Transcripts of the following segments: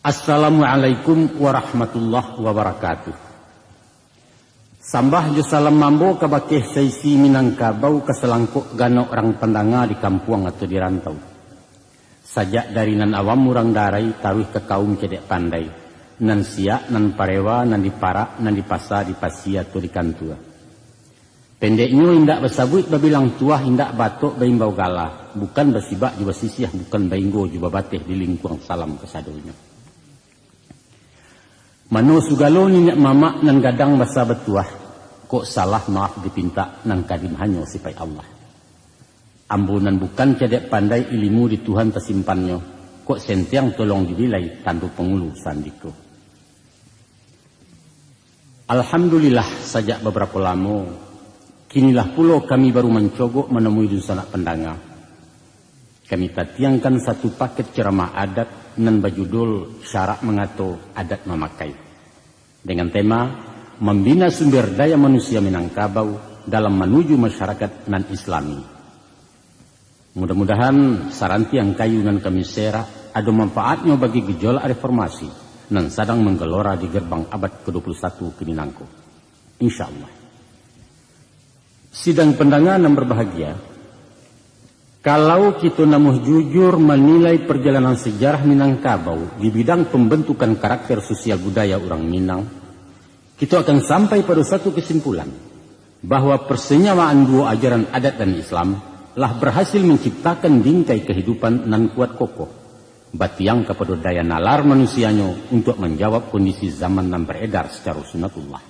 Assalamualaikum warahmatullahi wabarakatuh. Sambah jo salam mambo kabakeh saisi Minangkabau keselangkuk gano orang pendanga di kampung atau di rantau. Sajak dari nan awam murang darai taruh ke kaum cedek pandai. Nan siak, nan parewa, nan diparak, nan dipasa, dipasi atau di kantua. Pendeknya indak besabuit babilang tua indak batuk baimbau galah. Bukan basibak juga sisiah, bukan bainggo juga bateh di lingkuang salam kesadonya. Mano sugalo ninyak mamak nan gadang basa betuah, kok salah maaf dipinta nan kadim hanyo sipai Allah. Ambunan bukan cedek pandai ilmu di Tuhan tersimpannya, kok sentiang tolong dibilai tandu pengulu sandiko. Alhamdulillah sajak beberapa lama, kinilah pulau kami baru mencogok menemui dusanak pendanga. Kami tatiangkan satu paket ceramah adat nan bajudul syarak mengatur adat memakai dengan tema membina sumber daya manusia Minangkabau dalam menuju masyarakat nan islami. Mudah-mudahan saranti yang kayu nan kami serah ada manfaatnya bagi gejolak reformasi nan sedang menggelora di gerbang abad ke-21 ke Minangko. Insyaallah. Sidang pendanga nan berbahagia, kalau kita namuh jujur menilai perjalanan sejarah Minangkabau di bidang pembentukan karakter sosial budaya orang Minang, kita akan sampai pada satu kesimpulan bahwa persenyawaan dua ajaran adat dan Islam lah berhasil menciptakan bingkai kehidupan nan kuat kokoh, batiang kepada daya nalar manusianya untuk menjawab kondisi zaman nan beredar secara sunatullah.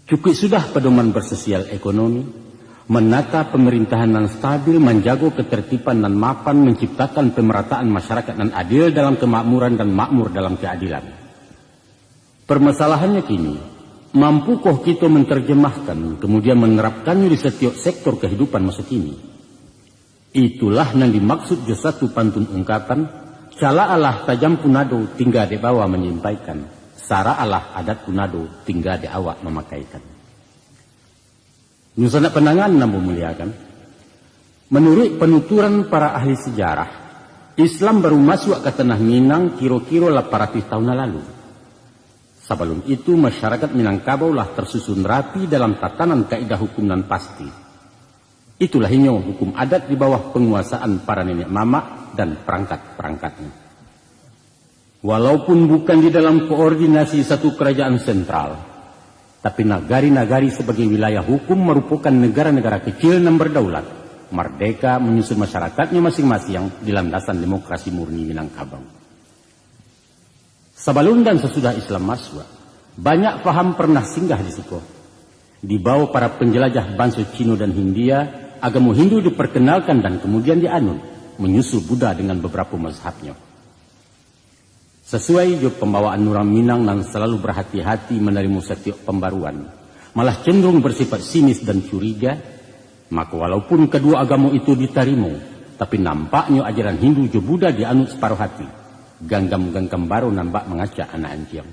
Cukup sudah pedoman bersosial ekonomi, menata pemerintahan yang stabil, menjaga ketertiban dan mapan, menciptakan pemerataan masyarakat yang adil dalam kemakmuran dan makmur dalam keadilan. Permasalahannya kini, mampukah kita menerjemahkan, kemudian menerapkannya di setiap sektor kehidupan masa kini? Itulah yang dimaksud satu pantun ungkapan, cala Allah tajam punado tinggal di bawah menyampaikan, sara Allah adat punado tinggal di awak memakaikan. Nusanak penangan namun muliakan. Menurut penuturan para ahli sejarah, Islam baru masuk ke tanah Minang kira-kira 800 tahun lalu. Sebelum itu masyarakat Minangkabau lah tersusun rapi dalam tatanan kaidah hukum nan pasti. Itulah inyo hukum adat di bawah penguasaan para nenek mamak dan perangkat-perangkatnya. Walaupun bukan di dalam koordinasi satu kerajaan sentral, tapi nagari-nagari sebagai wilayah hukum merupakan negara-negara kecil yang berdaulat, merdeka menyusun masyarakatnya masing-masing di landasan demokrasi murni Minangkabau. Sebelum dan sesudah Islam masuk, banyak paham pernah singgah di situ. Di bawah para penjelajah bangsa Cina dan Hindia, agama Hindu diperkenalkan dan kemudian dianut, menyusul Buddha dengan beberapa mazhabnya. Sesuai jo pembawaan orang Minang yang selalu berhati-hati menerima setiap pembaruan, malah cenderung bersifat sinis dan curiga, maka walaupun kedua agama itu diterima, tapi nampaknya ajaran Hindu jo Buddha dianut separuh hati. Ganggam-ganggam baru nampak mengacak anak anjing.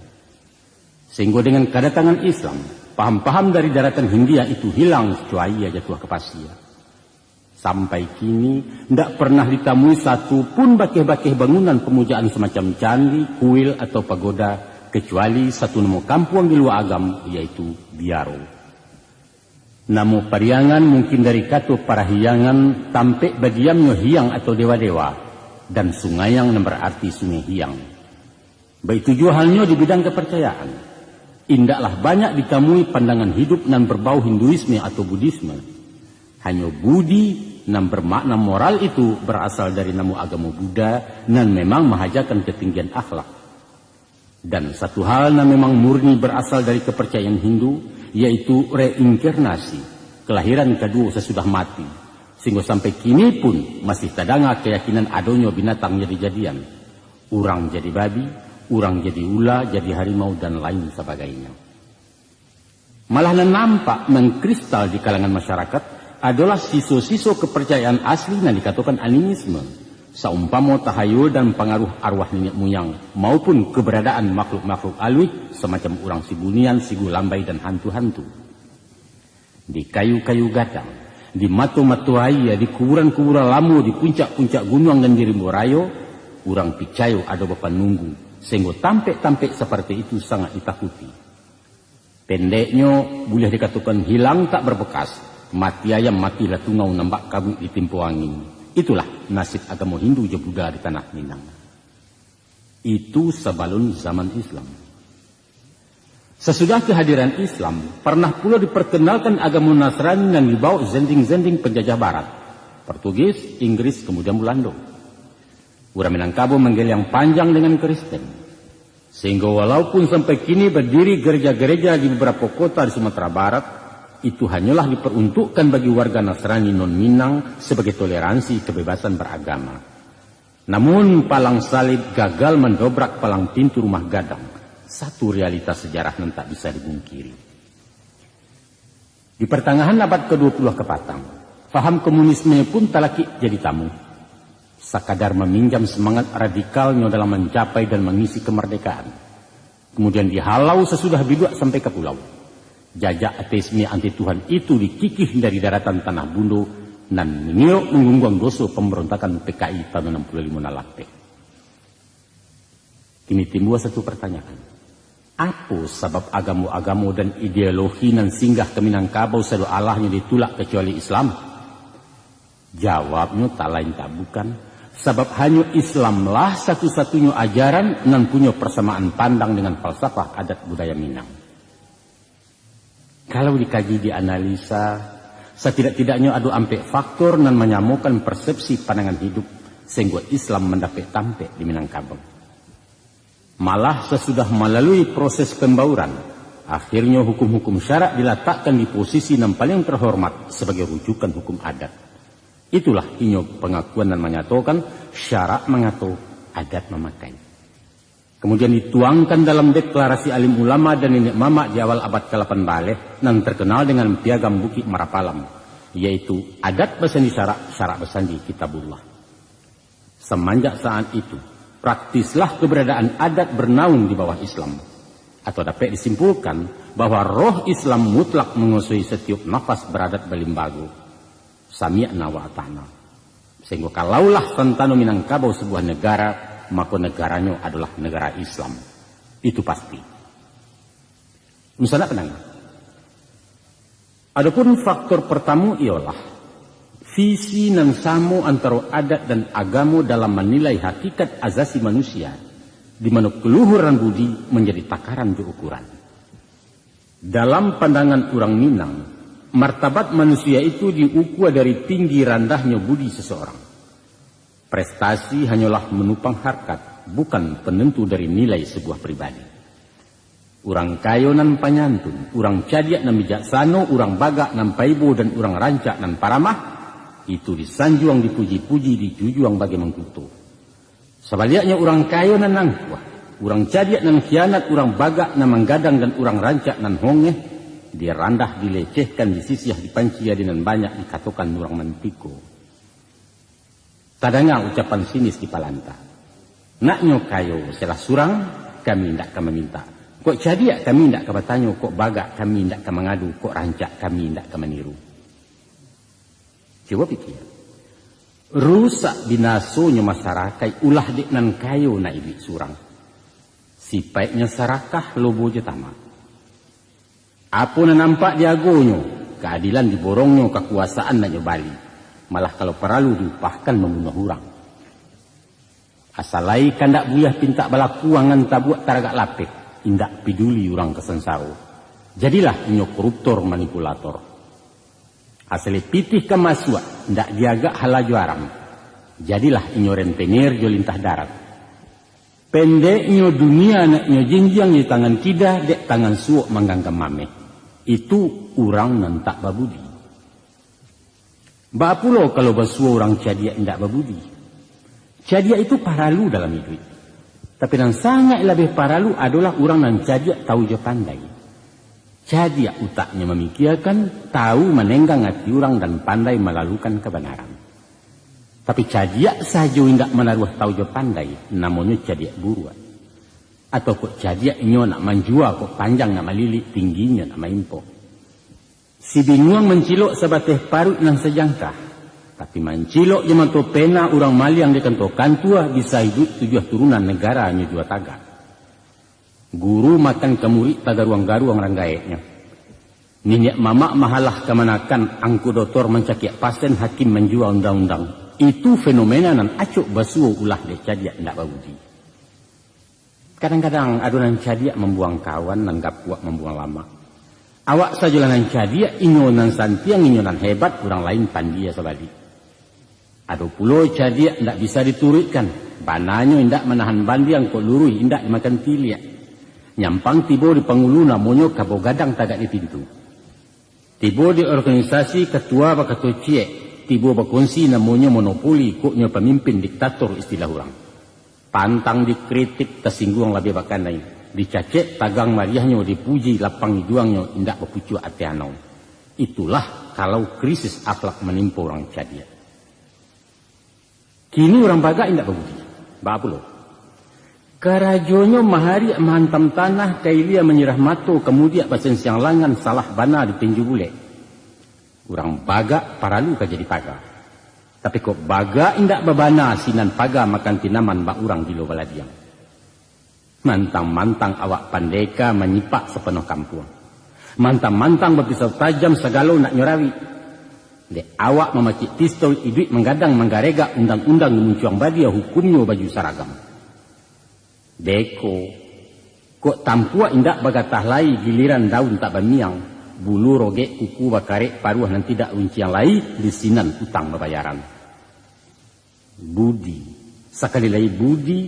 Sehingga dengan kedatangan Islam, paham-paham dari daratan Hindia itu hilang secuai jatuh ke pasir. Sampai kini, tidak pernah ditemui satu pun bakeh-bakeh bangunan pemujaan semacam candi, kuil atau pagoda, kecuali satu nama kampung di luar agam, yaitu Biaro. Nama pariangan mungkin dari kata para hiangan, tampek badiamnya hiang atau dewa-dewa, dan sungai yang berarti sungai hiang. Begitu juga halnya di bidang kepercayaan. Indaklah banyak ditemui pandangan hidup yang berbau Hinduisme atau Buddhisme. Hanya budi yang bermakna moral itu berasal dari nama agama Buddha dan memang menghajarkan ketinggian akhlak. Dan satu hal yang memang murni berasal dari kepercayaan Hindu, yaitu reinkarnasi, kelahiran kedua sesudah mati. Sehingga sampai kini pun masih terdengar keyakinan adanya binatang jadi-jadian. Orang jadi babi, orang jadi ula, jadi harimau dan lain sebagainya. Malah nampak mengkristal di kalangan masyarakat adalah sisa-sisa kepercayaan asli yang dikatakan animisme, seumpama tahayul dan pengaruh arwah nenek moyang maupun keberadaan makhluk-makhluk alwi semacam orang sibunian, sigu lambai dan hantu-hantu. Di kayu-kayu gadang, di matu-matu raya, di kuburan-kuburan lama, di puncak-puncak gunung dan di Rimbo Rayo, Urang picayo ada bapak nunggu, sehingga tampek-tampek seperti itu sangat ditakuti. Pendeknya boleh dikatakan hilang tak berbekas, mati ayam matilah tungau nambak kabut di tempo angin. Itulah nasib agama Hindu je Buddha di tanah Minang. Itu sebelum zaman Islam. Sesudah kehadiran Islam, pernah pula diperkenalkan agama Nasrani yang dibawa zending-zending penjajah barat. Portugis, Inggris, kemudian Belanda. Orang Minangkabau manggil yang panjang dengan Kristen. Sehingga walaupun sampai kini berdiri gereja-gereja di beberapa kota di Sumatera Barat, itu hanyalah diperuntukkan bagi warga Nasrani non-Minang sebagai toleransi kebebasan beragama. Namun palang salib gagal mendobrak palang pintu rumah gadang. Satu realitas sejarah yang tak bisa dibungkiri. Di pertengahan abad ke-20 kepatang, faham komunisme pun talaki jadi tamu. Sekadar meminjam semangat radikalnya dalam mencapai dan mengisi kemerdekaan. Kemudian dihalau sesudah biduak sampai ke pulau. Jajak ateisme anti Tuhan itu dikikih dari daratan tanah Bundo dan meniok menggunggang dosa pemberontakan PKI tahun 65 nalape. Kini timbul satu pertanyaan. Apa sebab agama-agama dan ideologi nan singgah ke Minangkabau selalu Allahnya ditolak kecuali Islam? Jawabnya tak lain tak bukan. Sebab hanya Islamlah satu-satunya ajaran nan punya persamaan pandang dengan falsafah adat budaya Minang. Kalau dikaji dianalisa, setidak-tidaknya ada ampe faktor nan menyamakan persepsi pandangan hidup sehingga Islam mendapat tampek di Minangkabau. Malah sesudah melalui proses pembauran, akhirnya hukum-hukum syarak diletakkan di posisi yang paling terhormat sebagai rujukan hukum adat. Itulah inyo pengakuan dan menyatakan syarak mengatur, adat memakai. Kemudian dituangkan dalam deklarasi alim ulama dan nenek mama di awal abad ke-18 yang terkenal dengan piagam Bukit Marapalam, yaitu adat bersandi syarak, syarak bersandi kitabullah. Semenjak saat itu, praktislah keberadaan adat bernaung di bawah Islam. Atau dapat disimpulkan bahwa roh Islam mutlak menguasai setiap nafas beradat belimbago. Sami'na wa ata'na. Sehingga kalaulah santano Minangkabau sebuah negara, maka negaranya adalah negara Islam. Itu pasti. Misalnya penang. Adapun faktor pertama ialah visi nan samo antara adat dan agama dalam menilai hakikat azasi manusia, di mana keluhuran budi menjadi takaran di ukuran. Dalam pandangan orang Minang, martabat manusia itu diukur dari tinggi rendahnya budi seseorang. Prestasi hanyalah menupang harkat, bukan penentu dari nilai sebuah pribadi. Orang kaya nan panyantun, orang cadiak nan bijaksana, orang bagak nan paibo, dan orang rancak nan paramah, itu disanjung, dipuji-puji, dijujuang bagi mengkutu. Sebaliknya orang kaya nan nangkuah, orang cadiak nan khianat, orang bagak nan menggadang, dan orang rancak nan hongeh, dirandah, dilecehkan, disisiah, dipancia, dan banyak dikatakan orang mantiko. Tadanya ucapan sinis di palanta. Naknyo kayo selah surang, kami tidak akan meminta. Kok cadiak kami tidak akan bertanya, kok bagak kami tidak akan mengadu, kok rancak kami tidak akan meniru. Coba pikir. Rusak binasonya masyarakat ulah dek nan kayo na ibi surang. Sipaiknya sarakah lobo je tamat. Apa na nampak diagonyo, keadilan diborongnya, kekuasaan na bali. Malah kalau perlu diupahkan membunuh orang. Asalai kandak buyah pinta balakuangan tabuak taragak lapik, indak peduli orang kesensau. Jadilah inyo koruptor manipulator. Asal pitih kemasua, ndak diagak halaju aram. Jadilah inyo rentenir jo lintah darat. Pendeknya dunia naknya jinjang di tangan tidak, dek tangan suok manggang mame. Itu orang nan tak babudi. Bapulo kalau basuo orang cadiak ndak babudi. Cadiak itu paralu dalam hidup. Tapi yang sangat lebih paralu adalah orang nan cadiak tahu jo pandai. Cadiak utaknya memikirkan, tahu menenggang hati orang dan pandai melalukan kebenaran. Tapi cadiak saja tidak menaruh tahu jo pandai, namanya cadiak buruan. Atau kok cadiak inyo nak manjua, kok panjang nak melilik, tingginya nak maimpo. Si bingung mencilok sebateh parut yang sejangkah. Tapi mancilok jaman to pena orang maliang dekantokan tua bisa hidup 7 turunan negara nyo jua taga. Guru makan kemurid taga ruang-garuang ranggaeknya. Ninyak mamak mahalah kemanakan angku doktor mencakiak pasien hakim menjual undang-undang. Itu fenomena nan acuk basuo ulah de cadiak ndak babudi. Kadang-kadang adonan cadiak membuang kawan nan gapuak membuang lama. Awak saja nan cadiak inyonan santiang inyonan hebat orang lain pandia sebalik. Ado pulau cadiak ndak bisa diturutkan. Bananyo indak menahan bandiang kok lurui indak dimakan tiliak. Nyampang tibo di pangulu namonyo kabo gadang tagak di pintu. Tibo di organisasi ketua bakato ciek. Tibo bakongsi namonyo monopoli koknyo pemimpin diktator istilah orang. Pantang dikritik tersinggung lebih bakanai. Dicacek tagang mariahnya dipuji lapang juangnya indak berpucu ati anau. Itulah kalau krisis akhlak menimpa orang cadiak. Kini orang baga indak berbudi. Apa lo? Karajonyo mahari menghantam tanah kailia menyerah mato kemudian basen siang langan salah bana di tinju bule. Orang baga paralu ka jadi paga. Tapi kok baga indak babana sinan paga makan tinaman bak orang di lo baladiang. Mantang-mantang awak pandeka menyipak sepenuh kampung. Mantang-mantang berpisau tajam segala nak nyorawi. Dek awak memacik pistol iduit menggadang menggarega undang-undang mencuang badia hukumnya baju saragam. Deko kok tampua indak bagatah lai giliran daun tak bamiang bulu rogek kuku bakarek paruah nan tidak unciang lai di sinan utang babayaran. Budi sekali lagi budi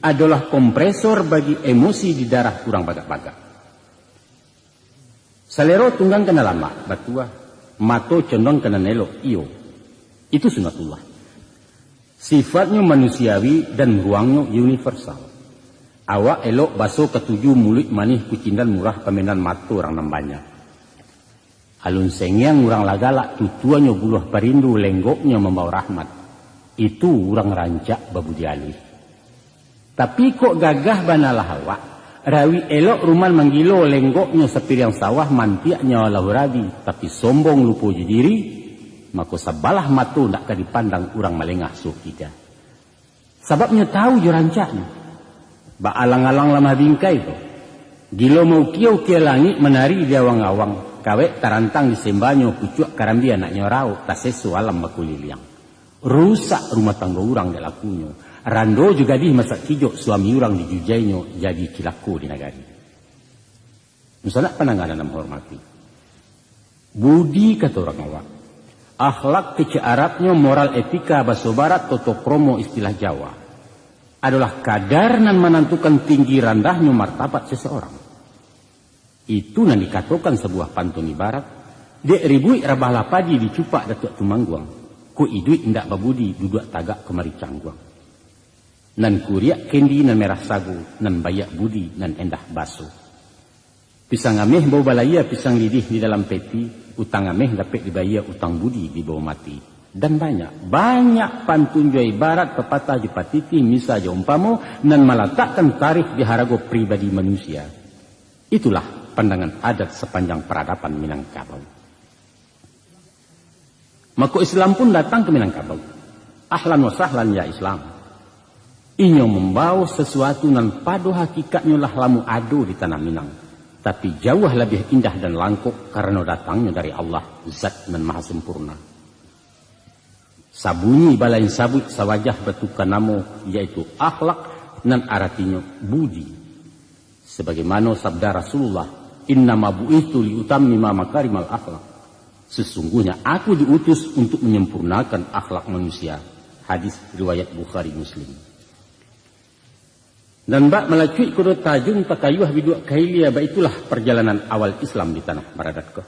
adalah kompresor bagi emosi di darah kurang bagak-bagak. Salero tunggang kena lama batua mato condong kena nelok iyo. Itu sunatullah. Sifatnya manusiawi dan ruangnya universal. Awak elok baso ketujuh mulut manih kucindan murah pemenan mato orang nambanya. Alun sengyang orang lagalak tutuanya buluh perindu lenggoknya membawa rahmat. Itu orang rancak babudi alih. Tapi kok gagah banalah awak. Rawi elok ruman manggilo lenggoknya sepiriang sawah mantiaknya lahu rabi. Tapi sombong lupa diri. Maka sabalah matu nak dipandang orang malengah suh kita. Sebabnya tahu jurancaknya. Ba alang-alang lama bingkai tu. Gilo mau kiau-kiau langit menari di awang-awang. Kawek tarantang di sembanyo pucuk karambia nak nyorau. Tasesu alam bakuliliang. Rusak rumah tangga orang de lakunya. Rando juga di masak kijok suami orang dijujainya jadi kilaku di negari. Misalnya penanganan menghormati. Budi kata orang awak. Akhlak kece Arabnya moral etika bahasa barat toto kromo istilah Jawa. Adalah kadar nan menentukan tinggi rendahnya martabat seseorang. Itu nan dikatakan sebuah pantun ibarat. Dek ribui rabah lapadi dicupak datuk tumangguang. Ku iduit ndak babudi duduk tagak kemari cangguang. Nan kuriak kendi nan merah sagu, nan bayak budi, nan endah baso. Pisang ameh bau balaya, pisang lidih di dalam peti, utang ameh dapat dibayar utang budi di bawah mati. Dan banyak pantun jua ibarat pepatah jepatiti misa jaumpamo, nan meletakkan tarikh di harago pribadi manusia. Itulah pandangan adat sepanjang peradaban Minangkabau. Maka Islam pun datang ke Minangkabau. Ahlan wa sahlan ya Islam. Inyo membawa sesuatu nan padu hakikatnya lah lamu ado di tanah Minang. Tapi jauh lebih indah dan langkuk karena datangnya dari Allah, zat nan maha sempurna. Sabunyi balain sabut sawajah betukan namo, yaitu akhlak nan artinya budi. Sebagaimana sabda Rasulullah, innama bu'ithu liutammima makarimal akhlak. Sesungguhnya aku diutus untuk menyempurnakan akhlak manusia. Hadis riwayat Bukhari Muslim. Dan bak melacui kudu tajung takayuh biduk kailia, itulah perjalanan awal Islam di tanah Baradatko.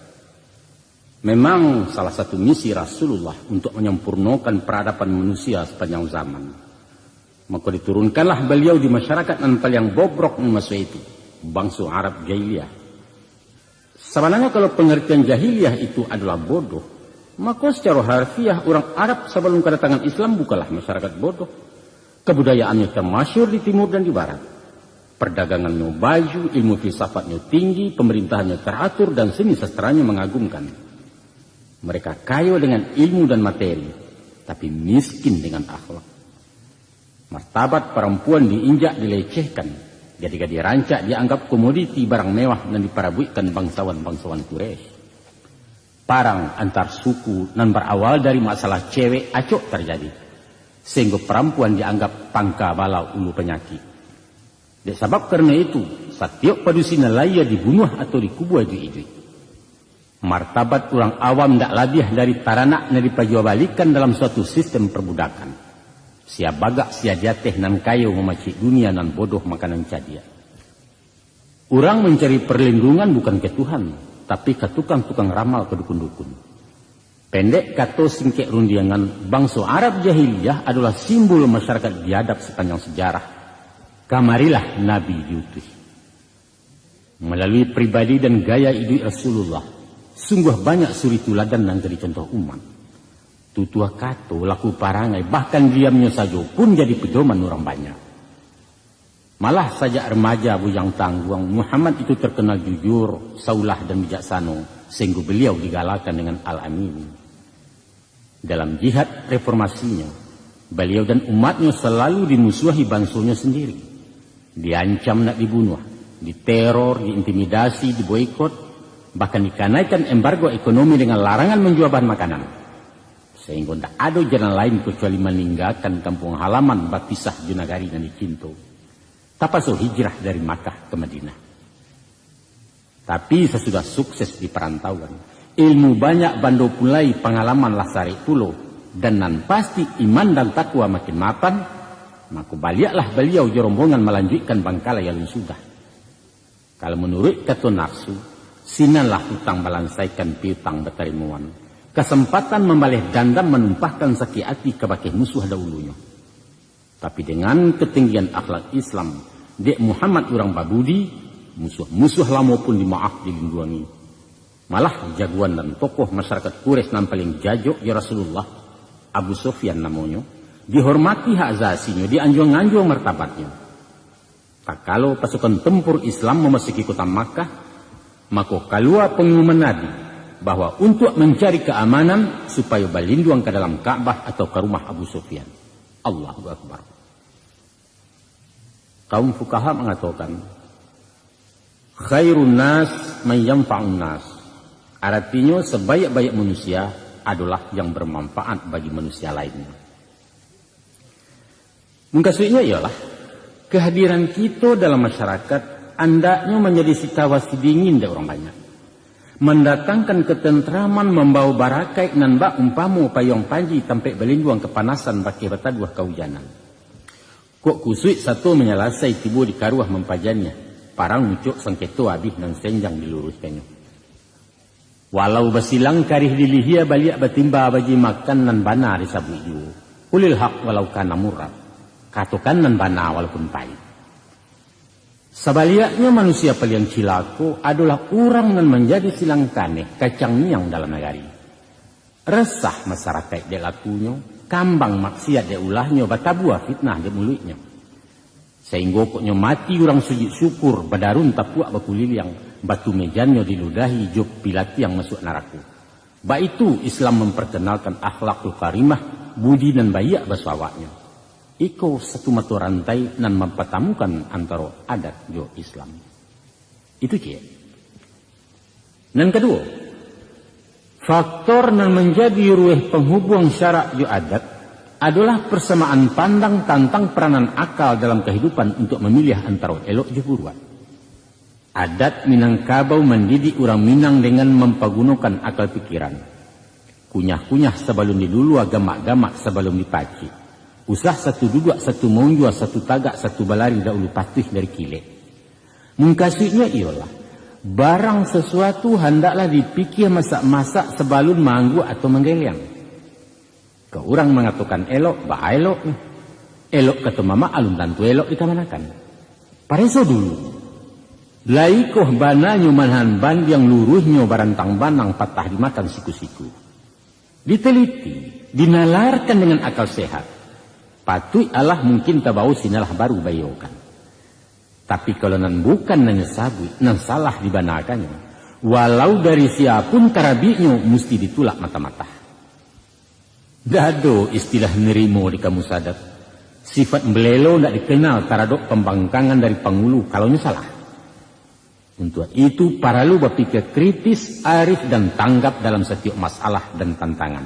Memang salah satu misi Rasulullah untuk menyempurnakan peradaban manusia sepanjang zaman. Maka diturunkanlah beliau di masyarakat yang paling bobrok masa itu, bangsa Arab jahiliyah. Sebenarnya kalau pengertian jahiliyah itu adalah bodoh, maka secara harfiah orang Arab sebelum kedatangan Islam bukanlah masyarakat bodoh. Kebudayaannya termasyhur di timur dan di barat. Perdagangannya baju, ilmu filsafatnya tinggi, pemerintahannya teratur, dan seni sastranya mengagumkan. Mereka kaya dengan ilmu dan materi. tapi miskin dengan akhlak. Martabat perempuan diinjak, dilecehkan, ketika dirancak dianggap komoditi barang mewah dan diparabuikan bangsawan-bangsawan Quraisy. Perang antar suku dan berawal dari masalah cewek acok terjadi, sehingga perempuan dianggap pangka bala ulu penyakit. Sebab karena itu, setiap padusina laya dibunuh atau dikubur iju-iju. Martabat orang awam tidak labiah dari taranak yang dipajuabalikan dalam suatu sistem perbudakan. Sia bagak, sia jateh nan kayu memacik dunia nan bodoh makanan cadia. Orang mencari perlindungan bukan ke Tuhan, tapi ke tukang-tukang ramal ke dukun-dukun. Pendek kata singkek rundiangan, bangsa Arab jahiliyah adalah simbol masyarakat biadab sepanjang sejarah. Kamarilah Nabi diutus. Melalui pribadi dan gaya hidup Rasulullah, sungguh banyak suri tuladan dan jadi contoh umat. Tutua kato, laku parangai, bahkan diamnya saja pun jadi pedoman orang banyak. Malah saja remaja bujang tangguang, Muhammad itu terkenal jujur, saulah dan bijaksana, sehingga beliau digalakan dengan Al-Amin. Dalam jihad reformasinya, beliau dan umatnya selalu dimusuhi bangsanya sendiri. Diancam nak dibunuh, diteror, diintimidasi, diboikot, bahkan dikenaikan embargo ekonomi dengan larangan menjual bahan makanan. Sehingga tidak ada jalan lain kecuali meninggalkan kampung halaman batisah di nagari dan dicinto. Tapaso hijrah dari Makkah ke Madinah. Tapi sesudah sukses di perantauan, ilmu banyak bando pulai pengalaman lasari pulau, dan nan pasti iman dan takwa makin mapan, maka baliaklah beliau jerombongan melanjutkan Bangkala yang sudah. Kalau menurut kata nafsu, sinanlah hutang melansaikan piutang betarimuan. Kesempatan membalih dandam menumpahkan sakit hati ke bakih musuh dahulunya. Tapi dengan ketinggian akhlak Islam, Dek Muhammad orang babudi, musuh-musuh lama pun dimaaf dilindungi. Malah jagoan dan tokoh masyarakat Quraisy yang paling jajok ya Rasulullah, Abu Sufyan namanya, dihormati hak asasinya, dianjung-anjung martabatnya. Tak kalau pasukan tempur Islam memasuki kota Makkah, maka keluar pengumuman Nabi bahwa untuk mencari keamanan supaya berlindung ke dalam Ka'bah atau ke rumah Abu Sufyan. Allahu Akbar. Kaum fuqaha mengatakan, khairun nas man yanfa'un nas. Artinya sebaik-baik manusia adalah yang bermanfaat bagi manusia lainnya. Mengkasuinya ialah kehadiran kita dalam masyarakat andaknya menjadi situasi dingin dari orang banyak. Mendatangkan ketentraman, membawa barakai nan bak umpamu payung panji tampai berlindung kepanasan baki bataduah kehujanan. Kok kusui satu menyelasai tibu di karuah mempajannya, parang mucuk sangketo abih nan senjang diluruskannya. Walau basilang karih dilihia baliak batimba bagi makan nan bana di sabu iu. Ulil hak walau kana murad. Katakan nan bana walaupun pahit. Sebaliknya manusia paling cilako adalah orang yang menjadi silang kaneh kacang niang dalam negari. Resah masyarakat dia lakunya, kambang maksiat dia ulahnya, batabuah fitnah dia mulutnya. Sehingga pokoknya mati orang sujud syukur, badarun tapuak bakuliliang, batu mejannya diludahi, job pilati yang masuk neraka. Ba itu Islam memperkenalkan akhlakul karimah, budi dan bayak basawaknya. Iko satu mata rantai dan mempertemukan antara adat jo Islam. Itu cie. Dan kedua, faktor yang menjadi rueh penghubung syarak jo adat adalah persamaan pandang tentang peranan akal dalam kehidupan untuk memilih antara elok jo buruan. Adat Minangkabau mendidik orang Minang dengan mempergunakan akal pikiran. Kunyah-kunyah sebelum didulu, gamak-gamak sebelum dipaci. Usah satu duduk, satu monjua, satu tagak, satu balari dahulu patih dari kilek. Mengkasihnya ialah barang sesuatu hendaklah dipikir masak-masak sebelum manggu atau menggeliang. Ke orang mengatakan elok, bah elok. Elok kata mama alun tantu elok dikamanakan. Pareso dulu. Laikoh bananya manhan ban yang luruhnya barantang banang patah dimakan siku-siku. Diteliti, dinalarkan dengan akal sehat. Patut Allah mungkin tabau sinalah baru bayokan. Tapi kalau nan bukan nanya sabui, nan salah dibanakannya. Walau dari siapun karabiknya mesti ditulak mata-mata. Dado istilah nerimo di kamus adat. Sifat belelo tidak dikenal taradok pembangkangan dari pangulu kalau salah. Untuk itu para lu berpikir kritis, arif dan tanggap dalam setiap masalah dan tantangan.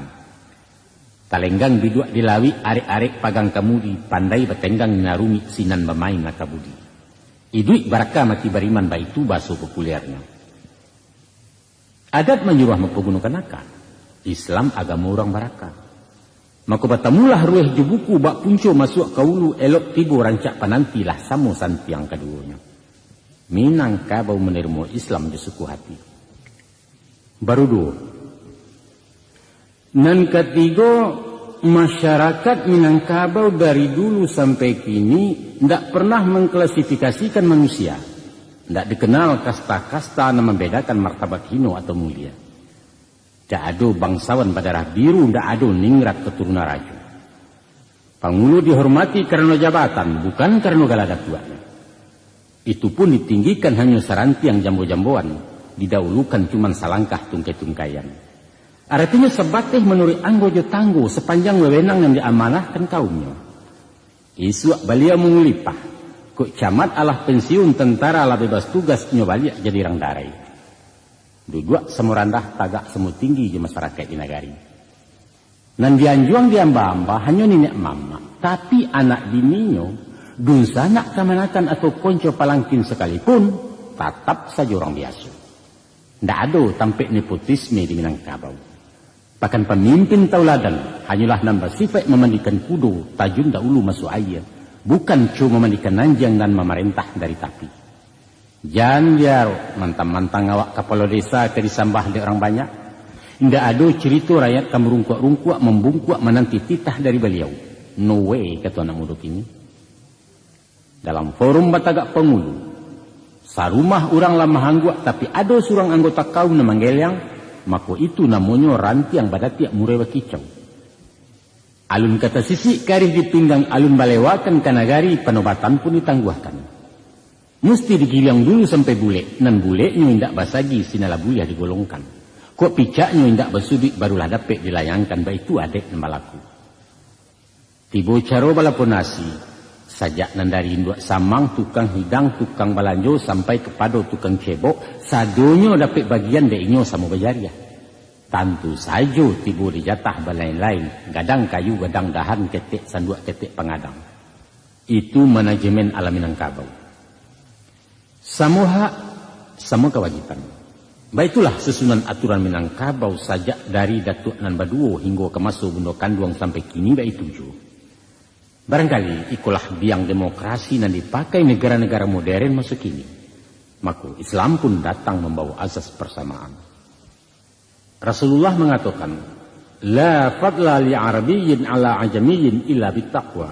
Talenggang biduak dilawi arek-arek pagang kamudi pandai bertenggang narumi sinan bermain nakabudi. Iduik baraka mati bariman baitu baso populernya. Adat menyuruh mempergunakan akal. Islam agama orang baraka. Maka batamulah rueh jebuku bak punco masuk kaulu elok tibo rancak panantilah samo santi yang keduanya. Minangkabau menerima Islam di suku hati. Baru dua. Dan ketiga, masyarakat Minangkabau dari dulu sampai kini tidak pernah mengklasifikasikan manusia. Tidak dikenal kasta-kasta yang membedakan martabat hino atau mulia. Tidak ada bangsawan berdarah biru, tidak ada ningrat keturunan raja. Pangulu dihormati karena jabatan, bukan karena galada tuanya. Itu pun ditinggikan hanya saranti yang jambo-jamboan, didahulukan cuman salangkah tungkai-tungkaian. Artinya sebatih menurut anggojo tanggo sepanjang wewenang yang diamanahkan kaumnya. Isuak balia mengulipah, kok camat alah pensiun tentara ala bebas tugas nyobalia jadi rang darai. Duduk semurandah tagak semu tinggi di masyarakat di negari. Nan dianjuang diamba-amba hanya nenek mama, tapi anak bininyo dun sanak kamanakan atau konco palangkin sekalipun, tetap saja orang biasa. Tidak ada tampik nepotisme di Minangkabau. Bahkan pemimpin tauladan hanyalah nambah sifat memandikan kudo, tajun dahulu masuk air. Bukan cuma memandikan nanjang dan memerintah dari tapi. Jangan biar mantang-mantang awak kepala desa ke disambah di orang banyak. Tidak ada cerita rakyat kamu rungkuak-rungkuak membungkuak menanti titah dari beliau. No way, kata anak muda ini. Dalam forum batagak pengulu, sarumah orang lama hangguak tapi ada seorang anggota kaum na manggelyang, maka itu namanya ranti yang badatiak murewa kicau. Alun kata sisi karih dipinggang alun balewakan kanagari penobatan pun ditangguhkan. Mesti digilang dulu sampai bule, nan bulenya indak basagi sinala bulia digolongkan. Kok picaknya indak basudik barulah dapet dilayangkan, baik itu adek nembalaku. Tibo caro balaponasi. Sajak nandari induk samang, tukang hidang, tukang balanjo, sampai kepada tukang cebok, sadonyo dapat bagian deknyo sama bajariah. Tentu saja tiba dijatah balain-lain, gadang kayu, gadang dahan, ketek, sanduk ketek pengadang. Itu manajemen ala Minangkabau. Sama hak, sama kewajiban. Baiklah susunan aturan Minangkabau sajak dari Datuk Nan Baduo hingga ke masuk Bundo Kanduang sampai kini baik tujuh. Barangkali ikulah biang demokrasi yang dipakai negara-negara modern masa kini. Maka Islam pun datang membawa azas persamaan. Rasulullah mengatakan, La fadla li arabiyyin ala ajamiyyin illa bittaqwa.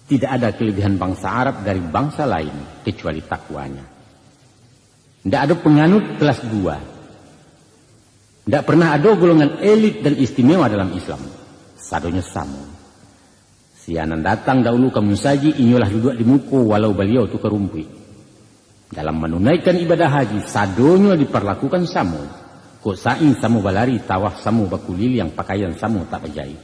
Tidak ada kelebihan bangsa Arab dari bangsa lain kecuali takwanya. Tidak ada penganut kelas 2. Tidak pernah ada golongan elit dan istimewa dalam Islam. Sadonya sama. Sianan datang dahulu kamu saji, inyolah duduk di muka walau beliau tu kerumpui. Dalam menunaikan ibadah haji, sadonyo diperlakukan samu. Kok saing samu balari, tawaf samu bakulil yang pakaian samu tak berjahit.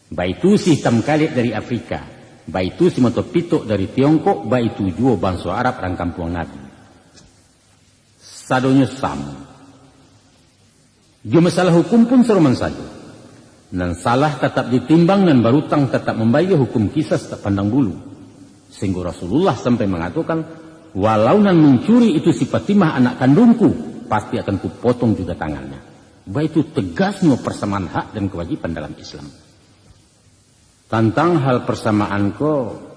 Baitu si hitam kalit dari Afrika, baitu si motopitok dari Tiongkok, baitu juo bangsa Arab rang kampung Nabi. Sadonyo samu. Dia masalah hukum pun seruman saja. Dan salah tetap ditimbang dan berutang tetap membayar hukum kisas tak pandang bulu. Sehingga Rasulullah sampai mengatakan, walau nan mencuri itu si Fatimah anak kandungku, pasti akan kupotong juga tangannya. Baik itu tegasnya persamaan hak dan kewajiban dalam Islam. Tentang hal persamaan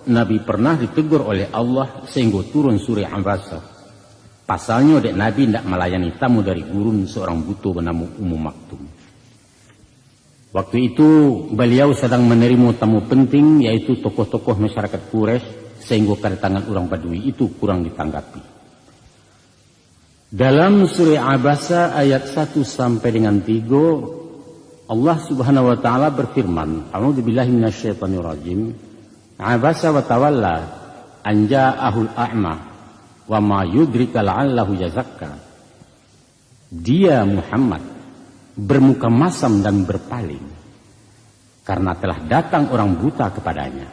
Nabi pernah ditegur oleh Allah sehingga turun surah Ambasa. Pasalnya dek Nabi tidak melayani tamu dari gurun seorang buto bernama Ummu Maktum. Waktu itu beliau sedang menerima tamu penting yaitu tokoh-tokoh masyarakat Quraisy sehingga kedatangan orang Badui itu kurang ditanggapi. Dalam surah Abasa ayat 1 sampai dengan 3 Allah Subhanahu wa taala berfirman, A'udzubillahi minasyaitonirrajim. Abasa wa tawalla an ja'ahul a'ma wa ma yudrika la'allahu yazakka. Dia Muhammad bermuka masam dan berpaling. karena telah datang orang buta kepadanya.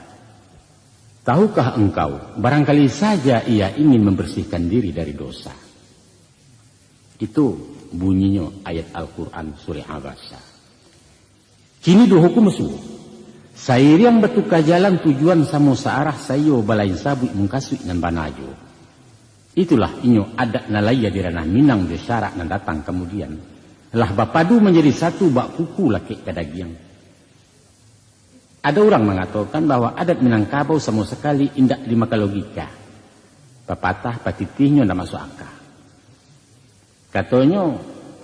Tahukah engkau, barangkali saja ia ingin membersihkan diri dari dosa. Itu bunyinya ayat Al-Quran surah Abasa. Kini dua hukum suhu. Sair yang betuka jalan tujuan samo searah sayo balain sabuk mengkasui nan banajo. Itulah inyo adat nalaya di ranah Minang di syarak nan datang kemudian. Lah bapadu menjadi satu bak kuku laki kadagiang. Ada orang mengatakan bahwa adat Minangkabau sama sekali indak dimaka logika. Pepatah patitihnya ndak masuk akal. Katanya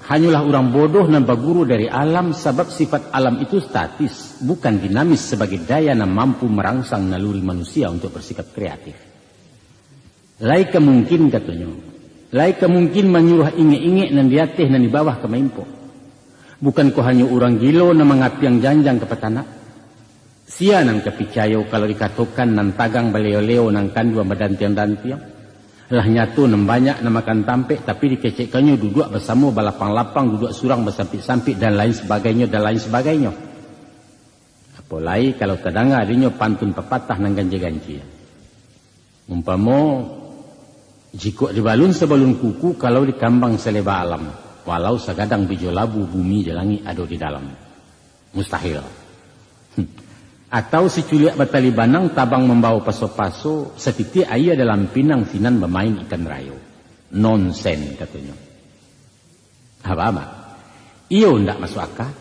hanyalah orang bodoh nan baguru dari alam sebab sifat alam itu statis, bukan dinamis sebagai daya yang mampu merangsang naluri manusia untuk bersikap kreatif. Laika mungkin katanya, laika mungkin menyuruh inge-inge nan diatih nan di bawah ke maimpo. Bukan kau hanya orang gilo nan mengapiang janjang ke petana. Sia nan kepicayo kalau dikatakan nan tagang baleo-leo nan kandua badantiang-dantiang. Lah nyatu nem banyak namakan tampek tapi dikecekkannya duduk bersama balapang-lapang duduk surang bersampik-sampik dan lain sebagainya. Apalagi kalau terdengar adanya pantun pepatah nang ganji-ganji. Umpama jika dibalun sebalun kuku kalau dikambang seleba alam walau sagadang bijo labu bumi jalangi ado di dalam. Mustahil. Atau si culiak batali banang tabang membawa paso-paso setitik air dalam pinang sinan bermain ikan rayo. Nonsen katanya. Apa? Iyo ndak masuk akal.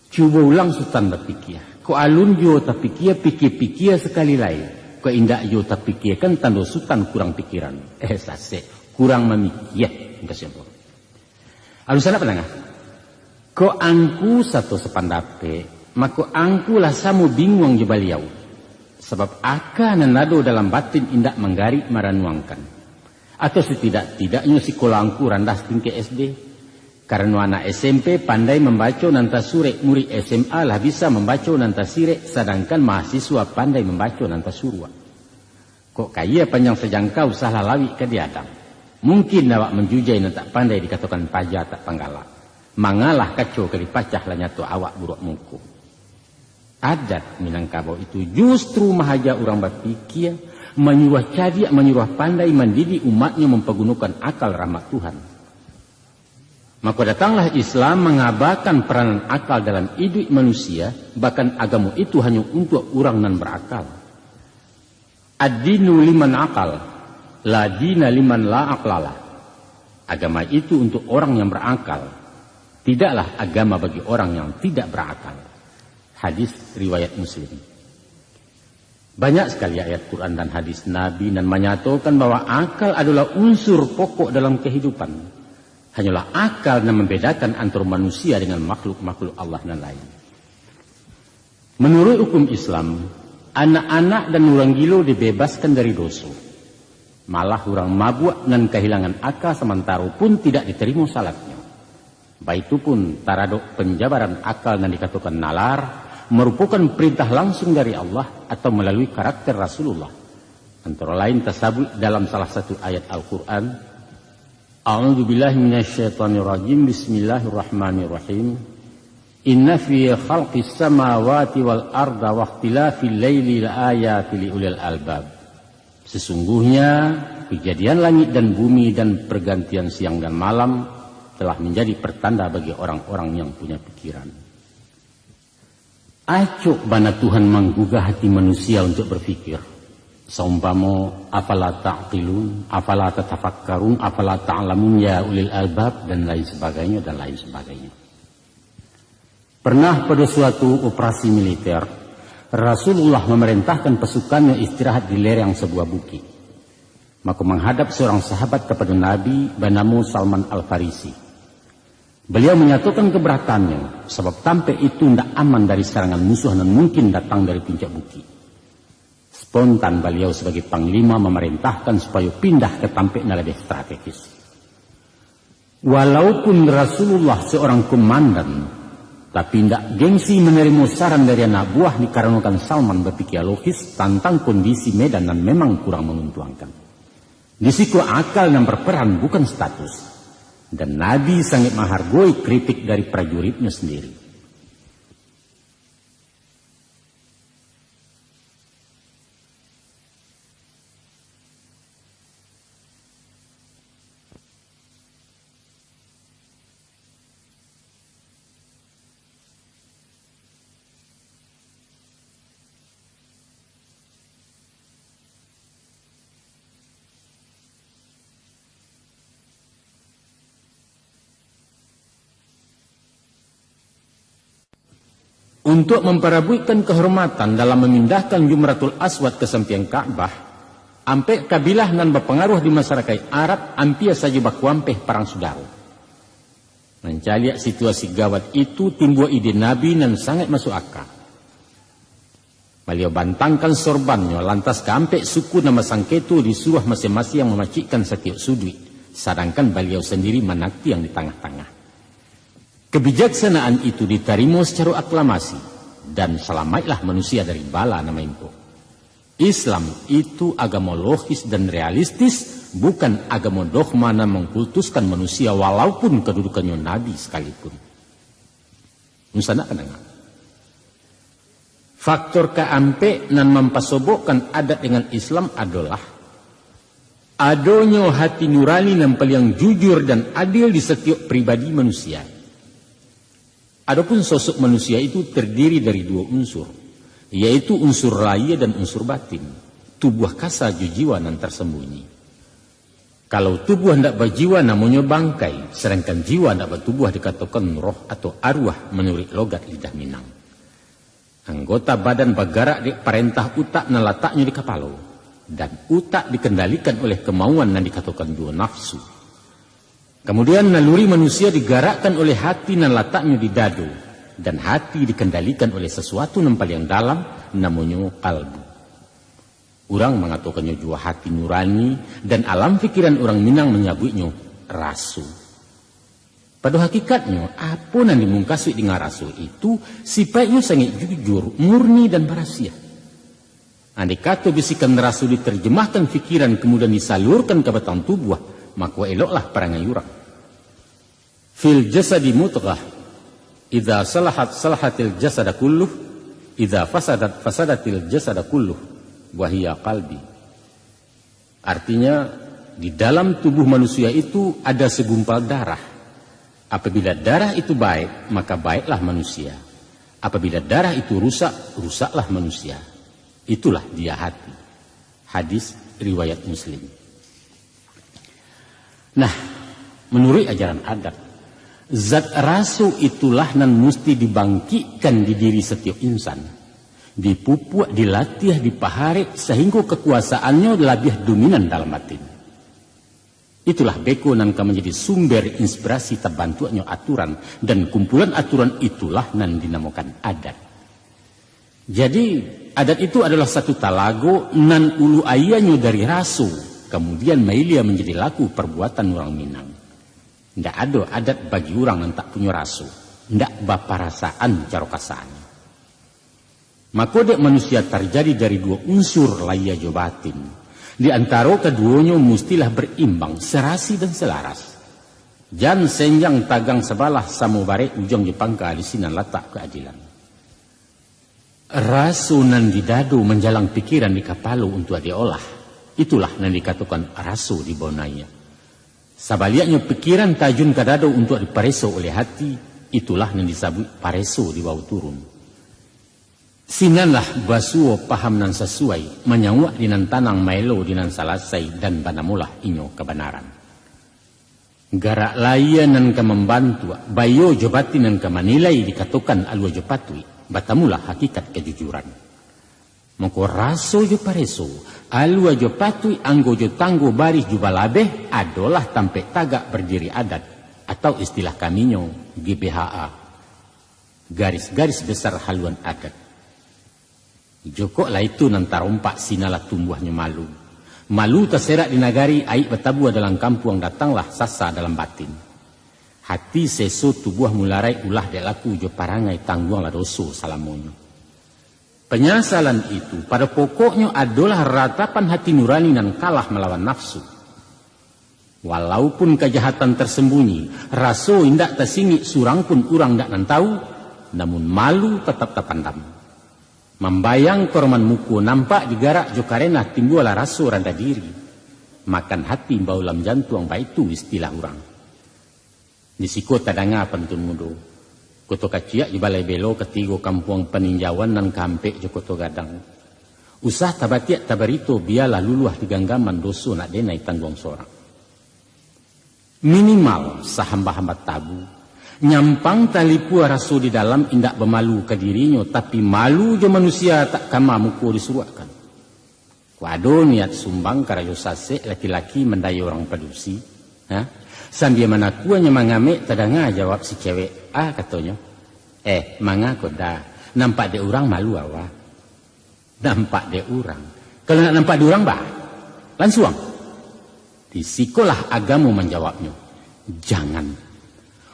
Cuba ulang sultan berpikir. Ko alun jo tapi pikir sekali lain. Ko indak jo tapi kan tanda sultan kurang pikiran. Sase kurang memikir. Enggak siapa. Alun sana penengah. Ko angku satu sepandape. Maka angkulah samu bingung je baliau. Sebab aka nanado dalam batin indak menggari maranuangkan. Atau setidak-tidaknya sekolah angku randah tinggi SD. Karena anak SMP pandai membaca nanta surek, murid SMA lah bisa membaca nanta sirek, sedangkan mahasiswa pandai membaca nanta surwa. Kok kaya panjang sejangkau salah lawi ke diadang. Mungkin awak menjujai nanta pandai dikatakan paja tak panggala. Mangalah kacau kelipacah lah nyatu awak buruk muku. Adat Minangkabau itu justru mahaja orang berpikir, menyuruh cadia, menyuruh pandai mendidik umatnya mempergunakan akal rahmat Tuhan. Maka datanglah Islam mengabarkan peranan akal dalam hidup manusia, bahkan agama itu hanya untuk orang nan berakal. Ad-dinu liman akal, la dina liman la aklala. Agama itu untuk orang yang berakal, tidaklah agama bagi orang yang tidak berakal. Hadis riwayat Muslim. Banyak sekali ayat Quran dan hadis Nabi yang menyatakan bahwa akal adalah unsur pokok dalam kehidupan. Hanyalah akal yang membedakan antara manusia dengan makhluk-makhluk Allah dan lain. Menurut hukum Islam, anak-anak dan orang gilo dibebaskan dari dosa. Malah orang mabuk dan kehilangan akal sementara pun tidak diterima salatnya. Baik itu pun taradok penjabaran akal yang dikatakan nalar, merupakan perintah langsung dari Allah atau melalui karakter Rasulullah. Antara lain tersebut dalam salah satu ayat Al-Quran. A'udzubillahi minasyaitonirrajim. Bismillahirrahmanirrahim. Inna fi khalqis samawati wal arda wa ikhtilafil laili laayatin liulil albab. Sesungguhnya kejadian langit dan bumi dan pergantian siang dan malam telah menjadi pertanda bagi orang-orang yang punya pikiran. Acuk bana Tuhan menggugah hati manusia untuk berfikir. Saumpama afala ta'qilun, afala tatafakkarun, afala ta'lamun ya ulil albab dan lain sebagainya dan lain sebagainya. Pernah pada suatu operasi militer, Rasulullah memerintahkan pasukannya istirahat di lereng sebuah bukit. Maka menghadap seorang sahabat kepada Nabi bernama Salman Al-Farisi. Beliau menyatakan keberatannya sebab tampek itu tidak aman dari serangan musuh dan mungkin datang dari puncak bukit. Spontan beliau sebagai panglima memerintahkan supaya pindah ke tampek yang lebih strategis. Walaupun Rasulullah seorang komandan, tapi tidak gengsi menerima saran dari anak buah dikarenakan Salman berpikir logis tentang kondisi medan dan memang kurang menguntungkan. Di situ akal yang berperan bukan status. Dan Nabi sangat menghargai kritik dari prajuritnya sendiri. Untuk memperabuikan kehormatan dalam memindahkan Jumratul Aswad ke samping Ka'bah, ampe kabilah nan berpengaruh di masyarakat Arab ampia saja bakuampeh perang saudara. Mencari situasi gawat itu timbul ide Nabi nan sangat masuk akal. Beliau bantangkan sorbannya lantas keampek suku nama sangketu disuruh masing-masing yang memacikkan setiap sudut, sedangkan beliau sendiri menakti yang di tengah-tengah. Kebijaksanaan itu diterima secara aklamasi dan selamatlah manusia dari bala nama impo. Islam itu agama logis dan realistis, bukan agama dogma yang mengkultuskan manusia walaupun kedudukannya nabi sekalipun. Musana kenanga. Faktor keampe nan mempasobokkan adat dengan Islam adalah adanya hati nurani yang paling jujur dan adil di setiap pribadi manusia. Adapun sosok manusia itu terdiri dari dua unsur, yaitu unsur lahir dan unsur batin, tubuh kasar jiwa nan tersembunyi. Kalau tubuh hendak berjiwa namanya bangkai, sedangkan jiwa hendak bertubuh dikatakan roh atau arwah menurut logat lidah Minang. Anggota badan bergerak di perintah utak dan letaknya di kepala, dan utak dikendalikan oleh kemauan yang dikatakan dua nafsu. Kemudian naluri manusia digerakkan oleh hati dan letaknya di dadu, dan hati dikendalikan oleh sesuatu yang paling dalam namanya kalbu. Orang mengatakannya jua hati nurani, dan alam pikiran orang Minang menyebutnya rasu. Pada hakikatnya, apa yang dimungkasi dengan rasu itu sifatnya sangat jujur, murni dan berasia. Andai kata bisikan rasu diterjemahkan fikiran kemudian disalurkan ke batang tubuh, maka eloklah perangai orang. Fil jasadi mutghah, idza salahat salahatil jasada kulluh, idza fasadat fasadatil jasada kulluh, wa hiya qalbi. Artinya, di dalam tubuh manusia itu ada segumpal darah. Apabila darah itu baik, maka baiklah manusia. Apabila darah itu rusak, rusaklah manusia. Itulah dia hati. Hadis riwayat Muslim. Nah, menurut ajaran adat, zat rasu itulah nan mesti dibangkitkan di diri setiap insan. Dipupuk, dilatih, dipaharik sehingga kekuasaannya lebih dominan dalam batin. Itulah beko nan menjadi sumber inspirasi terbantunya aturan, dan kumpulan aturan itulah nan dinamakan adat. Jadi adat itu adalah satu talago nan ulu ayahnya dari rasu, kemudian mailia menjadi laku perbuatan orang Minang. Tidak ada adat bagi orang yang tak punya rasu, tidak baparasaan cara kasarnya. Maka dek manusia terjadi dari dua unsur lahir jo batin. Di antara keduanya mestilah berimbang, serasi dan selaras. Jan senjang tagang sebalah samubare ujung jepangka di sinan letak keadilan. Rasu nan didadu menjalang pikiran di kapalu untuk diolah. Itulah yang dikatakan rasu di bonanya. Sabaliaknya pikiran tajun kadado untuk dipareso oleh hati, itulah yang disebut pareso di bawah turun. Sinanlah basuo paham nan sesuai, menyawak dinan tanang maelo dinan salasai, dan banamulah inyo kebenaran. Garak laya nan ke membantu, bayo jobati nan ke manilai dikatakan alua jopatui, batamulah hakikat kejujuran. Maka raso jo pareso, alua jopatui anggo jo tanggo baris jubalabeh adalah tampek tagak berdiri adat, atau istilah kaminyo GBHA, garis-garis besar haluan adat. Joko lah itu nanti rompak sinala tumbuhnya malu. Malu terserak di nagari, aib bertabuh dalam kampung, datanglah sasa dalam batin. Hati seso tubuh mularai ulah delaku jo parangai tangguanglah doso salamonyo. Penyesalan itu pada pokoknya adalah ratapan hati nurani dan kalah melawan nafsu. Walaupun kejahatan tersembunyi, raso indak tersingi surang pun urang dak nan tahu, namun malu tetap terpandam. Membayang korman muku nampak digarak jo karena timbullah raso randa diri. Makan hati baulam jantung baik itu istilah orang. Di siko tadanga pantun mudo. Koto kaciak di balai belo ketigo kampung peninjauan dan kampek jo koto gadang. Usah tabatiak tabarito biarlah luluah di ganggaman doso nak denai tanggung sorang. Minimal sahamba-hamba tabu. Nyampang tali pua rasul di dalam indak bermalu ke dirinya, tapi malu je manusia tak kama muku disuruhkan. Waduh niat sumbang karayo sase laki-laki mendaya orang padusi. Sambil mana kuanya mengamek tadanga jawab si cewek. Katanya. Manga koda. Nampak dia orang malu awak. Nampak dia orang. Kalau nak nampak dia orang bah. Langsung. Disikolah agama menjawabnya. Jangan.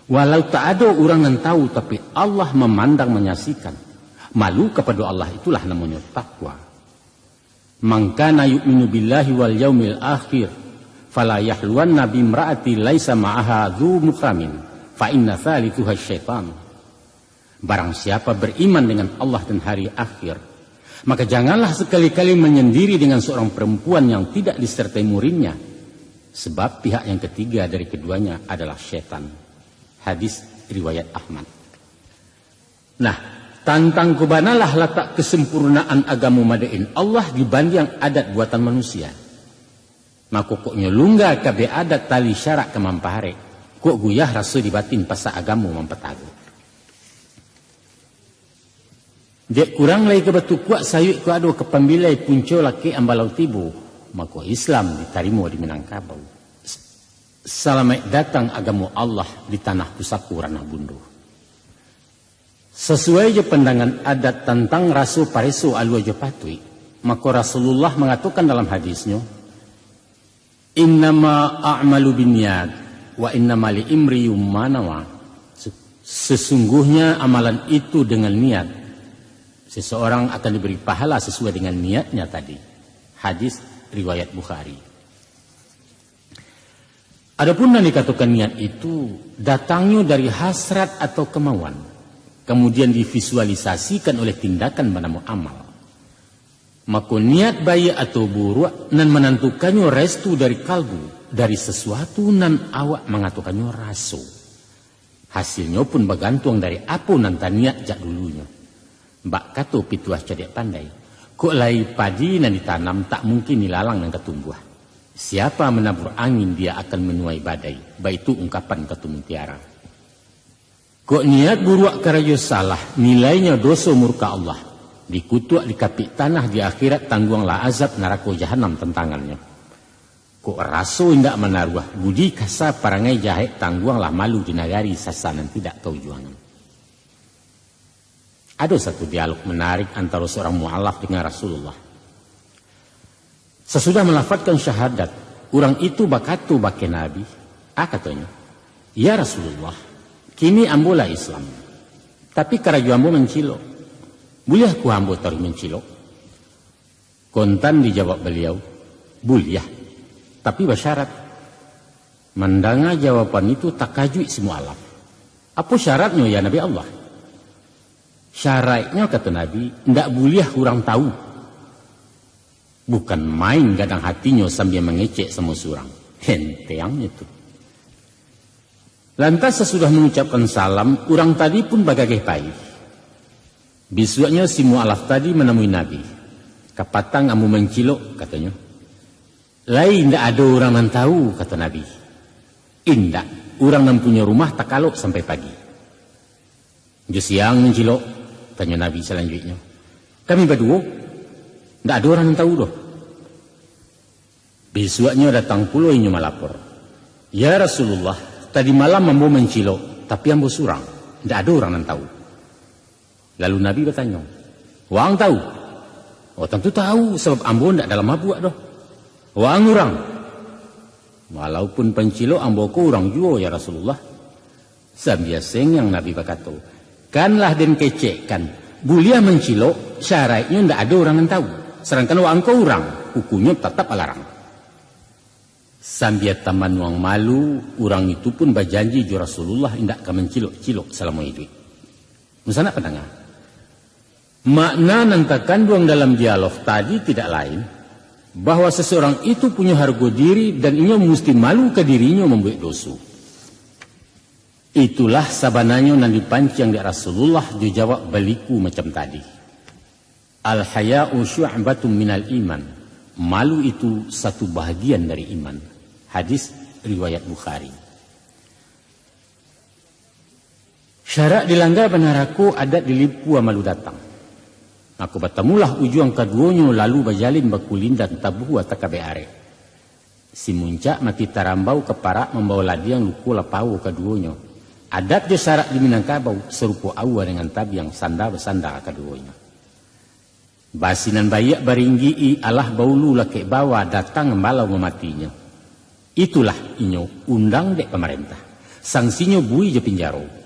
Walau tak ada orang yang tahu, tapi Allah memandang menyaksikan. Malu kepada Allah itulah namanya takwa. Man kana yu'minu billahi wal yaumil akhir fala yahluwanna bi imra'ati laisa ma'aha dzu mukramin fa inna thalithuha syaitan. Barang siapa beriman dengan Allah dan hari akhir, maka janganlah sekali-kali menyendiri dengan seorang perempuan yang tidak disertai muridnya, sebab pihak yang ketiga dari keduanya adalah syaitan. Hadis riwayat Ahmad. Nah, tantang kubanalah letak kesempurnaan agama madain Allah dibanding adat buatan manusia. Maka koknya lungga kabe adat tali syarak kemampahare. Kok guyah rasa dibatin pasa agama mampetago. Dek kurang lagi kebetu kuat sayuk ku ado kepambilai punco laki ambalau tibu. Maka Islam ditarimo di Minangkabau. Selamat datang agama Allah di tanah Pusaku Ranah Bundu. Sesuai je pandangan adat tentang rasul pareso alua je patui, maka Rasulullah mengatakan dalam hadisnya, innama a'malu binniyat wa innama liimri ma nawa. Sesungguhnya amalan itu dengan niat. Seseorang akan diberi pahala sesuai dengan niatnya tadi. Hadis riwayat Bukhari. Adapun yang dikatakan niat itu datangnya dari hasrat atau kemauan, kemudian divisualisasikan oleh tindakan bernama amal. Maka niat baik atau buruk nan menentukannya restu dari kalbu, dari sesuatu nan awak mengatakannya raso. Hasilnya pun bergantung dari apa nanti niat jak dulunya. Mbak kata pituah cedek pandai, kok lai padi nan ditanam tak mungkin dilalang dan ketumbuh. Siapa menabur angin dia akan menuai badai. Baik itu ungkapan Ketu Mutiara. Kok niat buruk karayo salah, nilainya dosa murka Allah. Dikutuk di kapik tanah di akhirat tangguanglah azab neraka jahanam tentangannya. Kok raso indak menaruh budi kasa parangai jahat tangguanglah malu di nagari sasanan tidak tahu juangan. Ada satu dialog menarik antara seorang mu'alaf dengan Rasulullah. Sesudah melafazkan syahadat, orang itu bakatu bake Nabi. Katanya, ya Rasulullah, kini ambolah Islam. Tapi karaju ambo mencilok. Boleh aku ambo taruh mencilok? Kontan dijawab beliau, boleh. Tapi bersyarat. Mendengar jawaban itu tak kajui semua alam. Apa syaratnya ya Nabi Allah? Syaratnya kata Nabi, tidak boleh orang tahu. Bukan main gadang hatinya sambil mengecek sama surang. Henteang itu. Lantas sesudah mengucapkan salam, orang tadi pun bagagai payah. Besoknya si mu'alaf tadi menemui Nabi. Kapatang amu mencilok, katanya. Lain tidak ada orang yang tahu, kata Nabi. Indak, orang yang punya rumah tak kalok sampai pagi. Jo siang mencilok, tanya Nabi selanjutnya. Kami berdua. Tidak ada orang yang tahu doh. Besoknya datang pula ini melapor. Ya Rasulullah, tadi malam ambo mencilok, tapi ambo surang. Tidak ada orang yang tahu. Lalu Nabi bertanya, wang tahu? Oh tentu tahu, sebab ambo tidak dalam mabuk doh. Wang orang. Walaupun pencilok ambo ko orang juga ya Rasulullah. Sambil yang Nabi berkata, kanlah den kecekkan. Bulia mencilok, syaratnya tidak ada orang yang tahu. Sedangkan wang kau orang, hukumnya tetap alarang. Sambil taman wang malu, orang itu pun berjanji jo Rasulullah tidak akan mencilok-cilok selama hidup. Misalnya pendengar, makna yang terkandung dalam dialog tadi tidak lain, bahwa seseorang itu punya harga diri dan ia mesti malu ke dirinya membuat dosa. Itulah sabananya yang dipancing di Rasulullah dijawab baliku macam tadi. Al-haya'u syu'batun minal iman. Malu itu satu bahagian dari iman. Hadis riwayat Bukhari. Syarak dilanggar benaraku adat dilipu amalu datang. Aku bertemulah ujung keduanya lalu berjalin bakulin dan tabuh atau kabeare. Si muncak mati tarambau keparak membawa ladiang luku lapau keduanya. Adat jo syarak di Minangkabau serupa awa dengan tabi yang sanda bersanda keduanya. Basinan bayak baringgi alah baulu laki bawa datang membalau mematinya. Itulah inyo undang dek pemerintah. Sanksinya bui je pinjaro.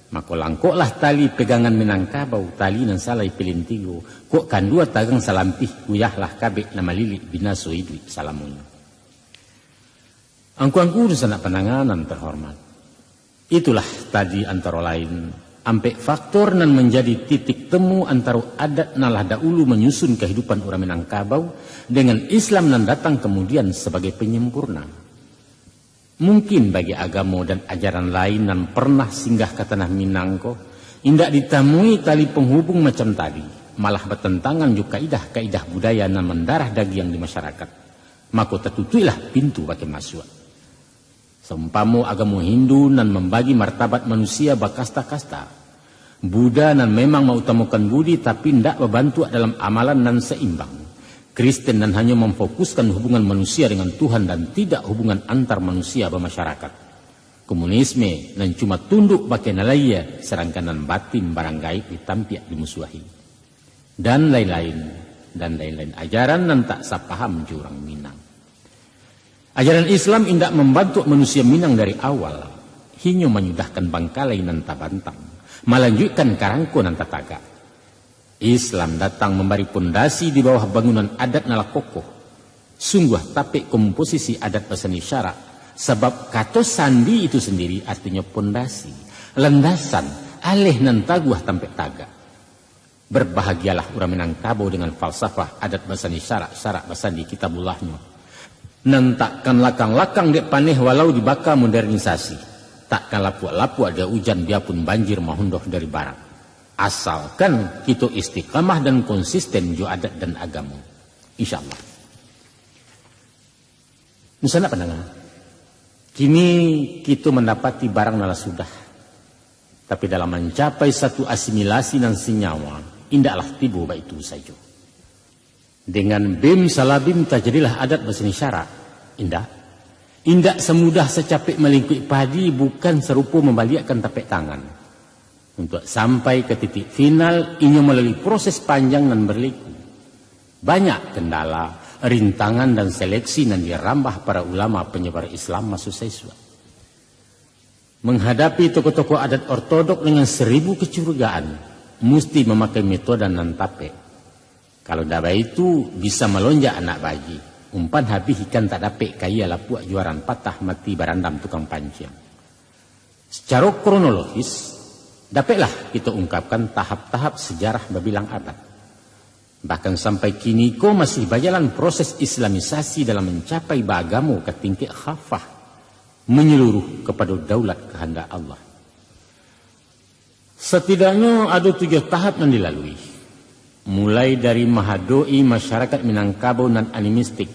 Maka langkoklah tali pegangan Minangkabau tali nan salai pelintigo. Kok kan dua tagang salampih kuyahlah kabek nama lilik binaso idui salamunya. Angku-angku sanak penanganan terhormat. Itulah tadi antara lain ampek faktor nan menjadi titik temu antara adat nalah dahulu menyusun kehidupan orang Minangkabau dengan Islam nan datang kemudian sebagai penyempurna. Mungkin bagi agama dan ajaran lain nan pernah singgah ke tanah Minangko, indak ditemui tali penghubung macam tadi, malah bertentangan juga kaidah-kaidah budaya nan mendarah daging di masyarakat. Maka tertutuilah pintu bagi masuk. Seumpama agama Hindu nan membagi martabat manusia bakasta-kasta. Buddha nan memang mengutamakan budi tapi tidak membantu dalam amalan nan seimbang. Kristen nan hanya memfokuskan hubungan manusia dengan Tuhan dan tidak hubungan antar manusia bermasyarakat. Komunisme nan cuma tunduk bagi nalaya sedangkan nan batin barang gaib ditampiak dimusuhi. Dan lain-lain ajaran nan tak sapaham jurang Minang. Ajaran Islam indak membantu manusia Minang dari awal, hingga menyudahkan bangkalai nan tabantang, melanjutkan karangko nan tataga. Islam datang memberi pondasi di bawah bangunan adat nala kokoh. Sungguh tapi komposisi adat pesani syarak, sebab kata sandi itu sendiri artinya pondasi, landasan, alih nan taguah tampek taga. Berbahagialah orang Minangkabau dengan falsafah adat pesani syarak pesani kitabullahnya. Nan takkan lakang-lakang dek paneh walau dibaka modernisasi. Takkan lapuk-lapuk ada hujan biarpun banjir mahundoh dari barat. Asalkan kita istiqamah dan konsisten jo adat dan agama. InsyaAllah. Misalnya pandangan. Kini kita mendapati barang nala sudah. Tapi dalam mencapai satu asimilasi dan senyawa, indaklah tiba baik itu saja. Dengan bim salabim terjadilah adat berseni syarak. Indak semudah secapek melingkup padi bukan serupa membalikkan tepek tangan. Untuk sampai ke titik final, ini melalui proses panjang dan berliku. Banyak kendala, rintangan dan seleksi yang dirambah para ulama penyebar Islam masuk siswa. Menghadapi tokoh-tokoh adat ortodok dengan 1000 kecurigaan, mesti memakai metode nan tape. Kalau daba itu bisa melonjak anak bayi. Umpan habis ikan tak dapet kaya lapuk juaran patah mati barandam tukang pancing. Secara kronologis, dapatlah kita ungkapkan tahap-tahap sejarah berbilang abad. Bahkan sampai kini ko masih berjalan proses islamisasi dalam mencapai beragama ke tingkat khafah, menyeluruh kepada daulat kehendak Allah. Setidaknya ada 7 tahap yang dilalui. Mulai dari mahadoi masyarakat Minangkabau nan animistik,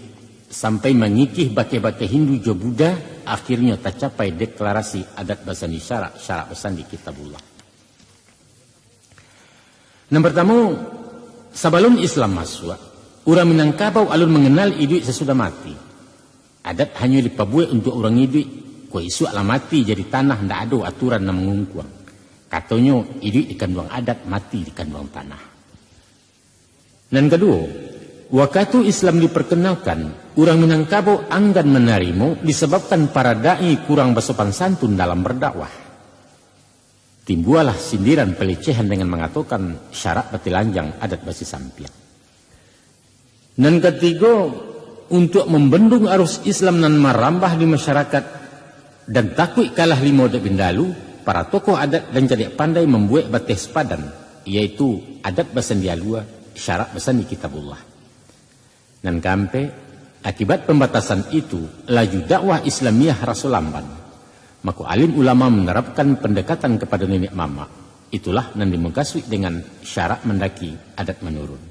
sampai mengikih bake-bake Hindu jo Buddha, akhirnya tercapai deklarasi adat basani syarak basani kitabullah. Yang pertama, sebelum Islam masuk, orang Minangkabau alun mengenal idui sesudah mati. Adat hanya dipabuat untuk orang idui, kau isu ala mati jadi tanah, tidak ada aturan yang mengungkuang. Katanya idui dikanduang adat, mati dikanduang tanah. Dan kedua, waktu Islam diperkenalkan, orang Minangkabau enggan menerima disebabkan para dai kurang bersopan santun dalam berdakwah. Timbullah sindiran pelecehan dengan mengatakan syarak batilanjang adat basi sampian. Dan ketiga, untuk membendung arus Islam nan merambah di masyarakat dan takut kalah limo dek bindalu, para tokoh adat dan jadi pandai membuat bates padan, yaitu adat basandialua, syarak basandi kitabullah. Dan kampe, akibat pembatasan itu, laju dakwah Islamiyah rasa lamban. Maka alim ulama menerapkan pendekatan kepada nenek mama. Itulah yang dimengkasui dengan syarak mendaki adat menurun.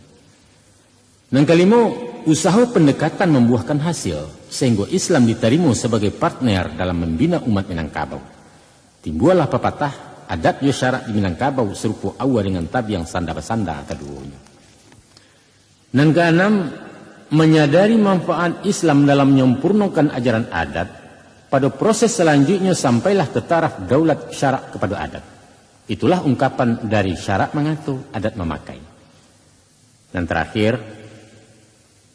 Dan kelima, usaha pendekatan membuahkan hasil, sehingga Islam diterima sebagai partner dalam membina umat Minangkabau. Timbullah pepatah, adat yo syarat di Minangkabau serupa awal dengan tabi yang sanda-sanda keduanya. Dan keenam, menyadari manfaat Islam dalam menyempurnakan ajaran adat, pada proses selanjutnya sampailah ke taraf daulat syarak kepada adat. Itulah ungkapan dari syarak mengatur, adat memakai. Dan terakhir,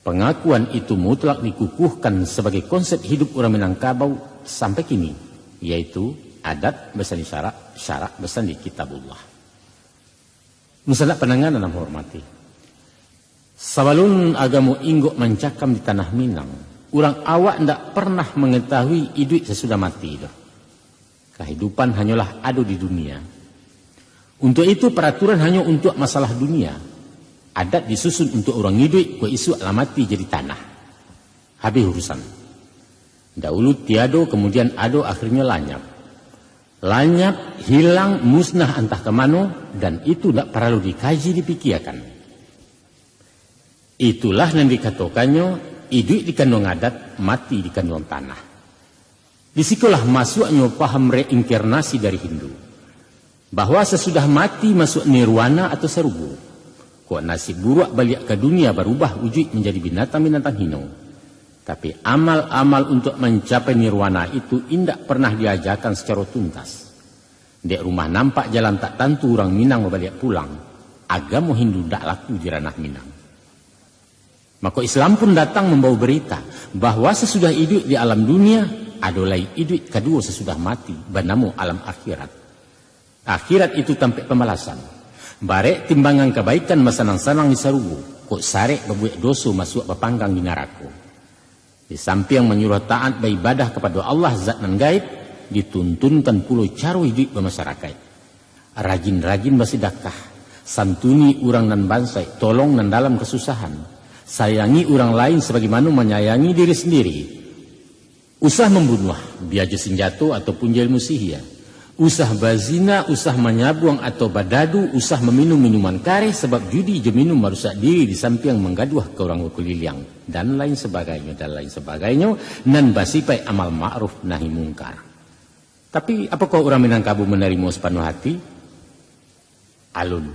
pengakuan itu mutlak dikukuhkan sebagai konsep hidup orang Minangkabau sampai kini, yaitu adat bersandi syarak, syarak bersandi kitabullah. Misalnya penanganan dan hormati. Sebelum agama inggok mencakam di tanah Minang, orang awak tidak pernah mengetahui hidup sesudah mati. Kehidupan hanyalah ada di dunia. Untuk itu peraturan hanya untuk masalah dunia. Adat disusun untuk orang hidup, kau isu alamati jadi tanah. Habis urusan. Dahulu tiado, kemudian ado, akhirnya lanyap. Lanyap, hilang, musnah entah kemana, dan itu tidak perlu dikaji, dipikirkan. Itulah yang dikatakannya, hidup di kandung adat, mati di kandung tanah. Disitulah masuknya paham reinkarnasi dari Hindu. Bahwa sesudah mati masuk nirwana atau serubu. Kok nasib buruk balik ke dunia berubah wujud menjadi binatang-binatang hino. Tapi amal-amal untuk mencapai nirwana itu tidak pernah diajarkan secara tuntas. Di rumah nampak jalan tak tentu orang Minang balik pulang. Agama Hindu tak laku di ranah Minang. Maka Islam pun datang membawa berita bahwa sesudah hidup di alam dunia adalah hidup kedua sesudah mati bernama alam akhirat. Akhirat itu tanpa pembalasan. Barek timbangan kebaikan masanang-sanang di sarubu, kok sarek berbuat dosa masuk berpanggang di neraka. Di samping menyuruh taat beribadah kepada Allah zat nan gaib, dituntunkan pula cara hidup bermasyarakat. Rajin-rajin bersedekah, santuni orang nan bansai, tolong nan dalam kesusahan. Sayangi orang lain sebagaimana menyayangi diri sendiri. Usah membunuh, biaja senjata ataupun ilmu sihir. Usah bazina, usah menyabuang atau badadu, usah meminum minuman kare sebab judi je minum merusak diri di samping menggaduh ke orang berkeliling dan lain sebagainya dan lain sebagainya nan basipai amal ma'ruf nahi mungkar. Tapi apakah orang Minangkabau menerima sepenuh hati? Alun.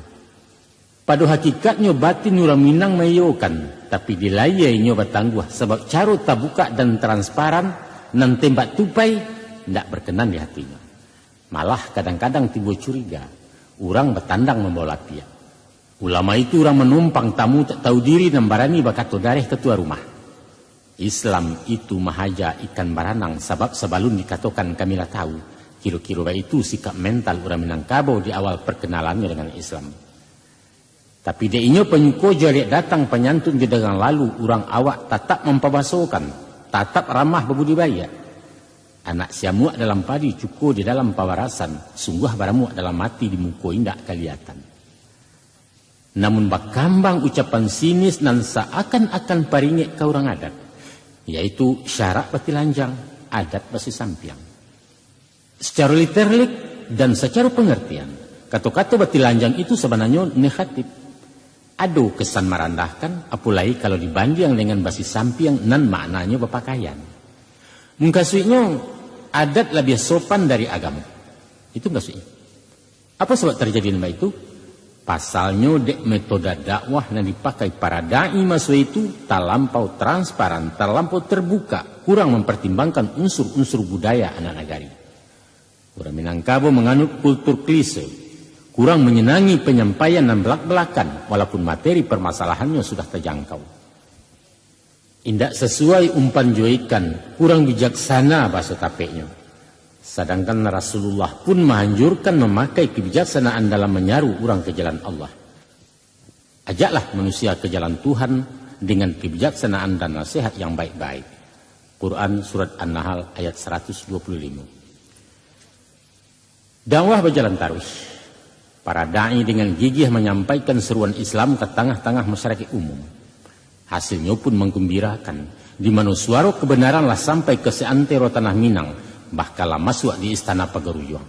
Pada hakikatnya batin orang Minang mayokan, tapi dilayainya bertangguh sebab cara terbuka dan transparan nan tembak tupai tidak berkenan di hatinya. Malah kadang-kadang timbul curiga, orang bertandang membawa pihak. Ulama itu orang menumpang tamu tak tahu diri dan barani bakato dareh ketua rumah. Islam itu mahaja ikan baranang sebab sebelum dikatakan kamilah tahu, kira-kira itu sikap mental orang Minangkabau di awal perkenalannya dengan Islam. Tapi dia inyo penyuko jariak datang penyantun dengan lalu orang awak tetap mempabasokan, tetap ramah berbudidaya. Anak siamuak dalam padi cuko di dalam pawarasan, sungguh baramuak dalam mati di muka indak kelihatan. Namun bakambang ucapan sinis dan seakan-akan paringek ke orang adat, yaitu syarak batilanjang, adat basi sampiang. Secara literik dan secara pengertian, kata-kata batilanjang itu sebenarnya negatif. Ada kesan merendahkan, apalagi kalau dibanding dengan basi sampiang nan maknanya berpakaian. Mengkasuinya adat lebih sopan dari agama. Itu maksudnya. Apa sebab terjadi nama itu? Pasalnya dek metode dakwah yang dipakai para da'i masa itu terlampau transparan, terlampau terbuka, kurang mempertimbangkan unsur-unsur budaya anak negari. Orang Minangkabau menganut kultur klise, kurang menyenangi penyampaian dan belak-belakan walaupun materi permasalahannya sudah terjangkau. Indak sesuai umpan joikan, kurang bijaksana bahasa tapeknya. Sedangkan Rasulullah pun menganjurkan memakai kebijaksanaan dalam menyaru orang ke jalan Allah. Ajaklah manusia ke jalan Tuhan dengan kebijaksanaan dan nasihat yang baik-baik. Quran Surat An-Nahl ayat 125. Dakwah berjalan terus. Para da'i dengan gigih menyampaikan seruan Islam ke tengah-tengah masyarakat umum. Hasilnya pun menggembirakan, di mana suara kebenaranlah sampai ke seantero tanah Minang, bahkan masuk di istana Pagaruyung.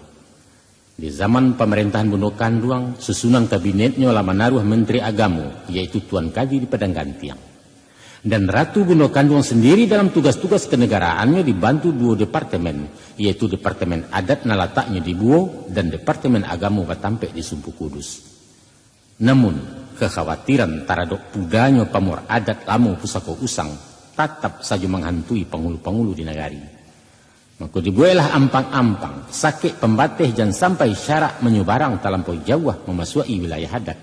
Di zaman pemerintahan Bondo Kanduang, susunan kabinetnya lah menaruh menteri agama, yaitu Tuan Kadi di Padang Gantiang. Dan Ratu Bundo Kandung sendiri dalam tugas-tugas kenegaraannya dibantu dua departemen, yaitu Departemen Adat na letaknya di Buo dan Departemen Agama Batampe di Sumpu Kudus. Namun, kekhawatiran taradok pudanya pamor adat Lamu Pusako Usang tetap saja menghantui pengulu-pengulu di negari. Maka dibuailah ampang-ampang, sakit pembatih dan sampai syarak menyebarang terlampau jauh memasuki wilayah adat.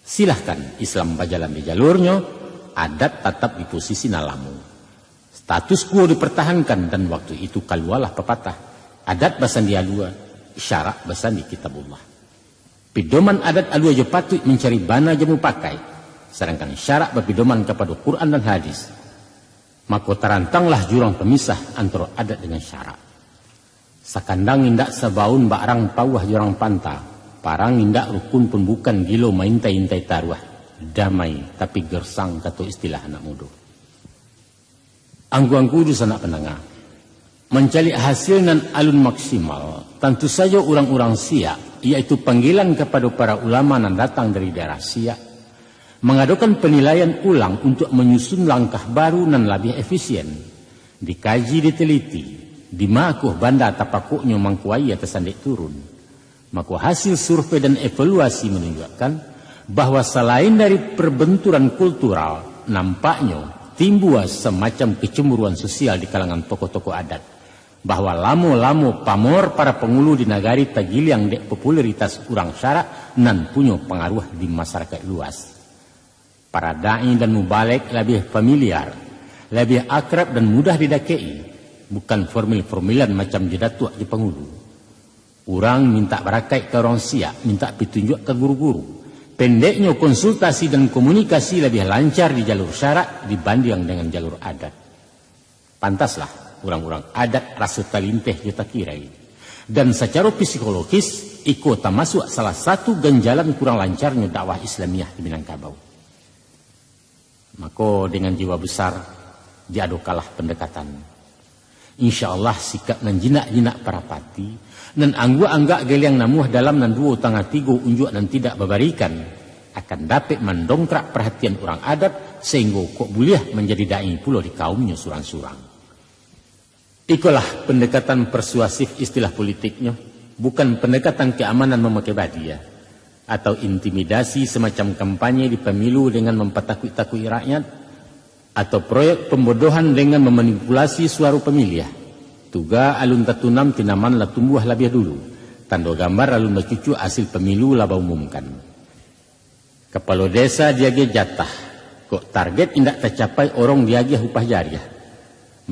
Silahkan Islam bajalan di jalurnya, adat tetap di posisi Lamu. Status quo dipertahankan dan waktu itu kalualah pepatah, adat basan di alua, syarak basan di kitabullah. Pedoman adat alua je patut mencari bana jamu pakai, sedangkan syarak berpedoman kepada Quran dan hadis. Maka terantanglah jurang pemisah antara adat dengan syarak. Sakandang indak sebaun barang pawah jurang panta, parang indak rukun pun bukan gilo maintai-intai taruah. Damai tapi gersang kata istilah anak muda. Angguang kudus anak penengah. Mencari hasil dan alun maksimal, tentu saja orang-orang Siak, yaitu panggilan kepada para ulama yang datang dari daerah Siak, mengadakan penilaian ulang untuk menyusun langkah baru dan lebih efisien. Dikaji diteliti, dimakuh banda tapakuknya mangkuai atas sandik turun. Maka hasil survei dan evaluasi menunjukkan bahwa selain dari perbenturan kultural, nampaknya timbul semacam kecemburuan sosial di kalangan tokoh-tokoh adat. Bahwa lamo-lamo pamor para pengulu di negari tagiliang dek popularitas kurang syarak dan punya pengaruh di masyarakat luas. Para da'i dan mubalik lebih familiar, lebih akrab dan mudah didakei, bukan formil-formilan macam jedatua di pengulu. Orang minta berakai ke orang Siak, minta petunjuk ke guru-guru. Pendeknya konsultasi dan komunikasi lebih lancar di jalur syarak dibanding dengan jalur adat. Pantaslah orang-orang adat rasa talinteh juta kirai. Dan secara psikologis, ikut termasuk salah satu ganjalan kurang lancarnya dakwah Islamiyah di Minangkabau. Maka dengan jiwa besar diadokalah pendekatan. Insya Allah sikap dan jinak-jinak para pati dan anggu-anggak geliang namuh dalam dan dua tangga tiga unjuk dan tidak babarikan akan dapat mendongkrak perhatian orang adat sehingga kok boleh menjadi da'i pula di kaumnya surang-surang. Itulah pendekatan persuasif istilah politiknya, bukan pendekatan keamanan memakai badia atau intimidasi semacam kampanye di pemilu dengan mempetakui-takui rakyat, atau proyek pembodohan dengan memanipulasi suara pemilih. Tuga alun tatunam tinaman la tumbuh lebih dulu, tanda gambar alun bercucu hasil pemilu laba umumkan. Kepala desa diage jatah, kok target indak tercapai orang diage upah jariah.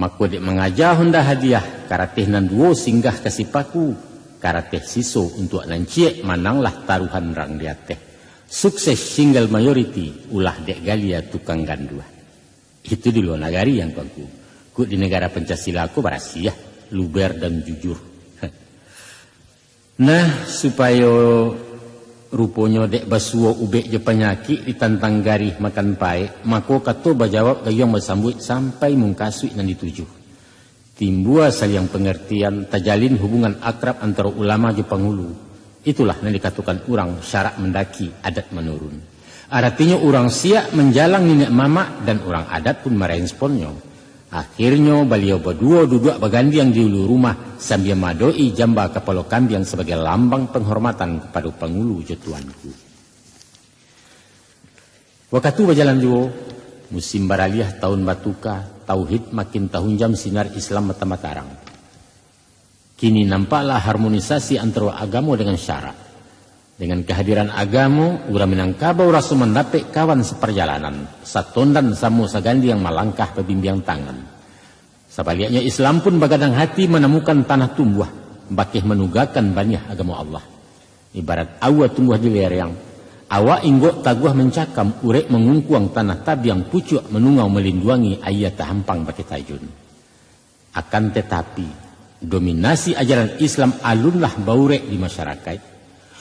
Maka dek mengajar honda hadiah, karateh nan duo singgah kasih paku, karateh siso untuk lanciek mananglah taruhan rang diateh. Sukses single majority, ulah dek galia tukang gandua. Itu di luar negari yang kuangku. Ku di negara Pancasila aku berasiah, luber dan jujur. Nah, supaya rupanya dek basuo ubek je penyakit ditantang garih makan pae, maka kato bajawab gayang bersambut sampai mungkasui dan dituju. Timbua saling pengertian, tajalin hubungan akrab antara ulama je pangulu. Itulah yang dikatakan orang syarak mendaki, adat menurun. Artinya orang Siak menjalang nenek mama dan orang adat pun meresponnya. Akhirnya beliau berdua duduk bergandiang di ulu rumah sambil madoi jamba kepala kambing sebagai lambang penghormatan kepada pengulu jetuanku. Waktu berjalan juga musim baraliah tahun batuka, tauhid makin tahun jam sinar Islam mata-matarang. Kini nampaklah harmonisasi antara agama dengan syarak. Dengan kehadiran agama, urang Minangkabau rasa mendapat kawan seperjalanan, satondan samu sagandi yang melangkah pebimbiang tangan. Sebaliknya Islam pun bagadang hati menemukan tanah tumbuh, bakih menugakan banyak agama Allah. Ibarat awa tumbuh di lereng, awa inggo taguah mencakam, urek mengungkuang tanah tabiang pucuk menungau melindungi ayat tahampang baki tajun. Akan tetapi, dominasi ajaran Islam alunlah baurek di masyarakat.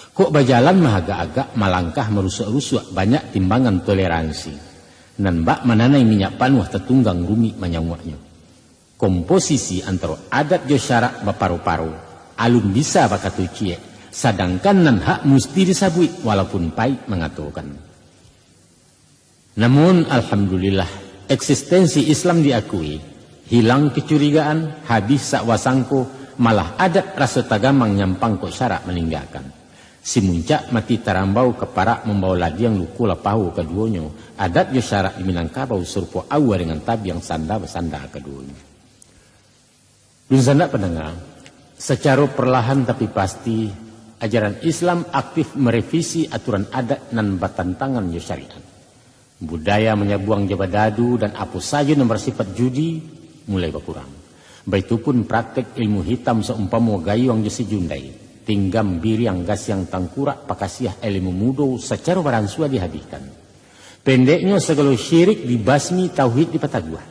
Kok berjalan agak-agak malangkah merusuk-rusuk banyak timbangan toleransi. Dan bak menanai minyak panuh tertunggang rumi menyangwaknya. Komposisi antara adat jo syarak baparu-paru, alun bisa bakatu cie, sedangkan nan hak mesti disabui walaupun pahit mengatakan. Namun alhamdulillah eksistensi Islam diakui, hilang kecurigaan, habis sakwasangko, malah adat rasa tagamang nyampang kok syarak meninggalkan. Si muncak mati tarambau keparak membawa ladiang luku lapahu keduanya. Adat yo syarak di Minangkabau serupa awa dengan tabi yang sanda keduanya. Dun sanda pendengar, secara perlahan tapi pasti, ajaran Islam aktif merevisi aturan adat nan batantangan yo syariat. Budaya menyabuang jabadadu dan apa saja yang bersifat judi mulai berkurang. Baitupun praktek ilmu hitam seumpama gayung jesi jundai, tinggam biriang gasyang tangkurak pakasiah ilmu mudo secara baransua dihabiskan. Pendeknya segala syirik dibasmi, tauhid dipataguah.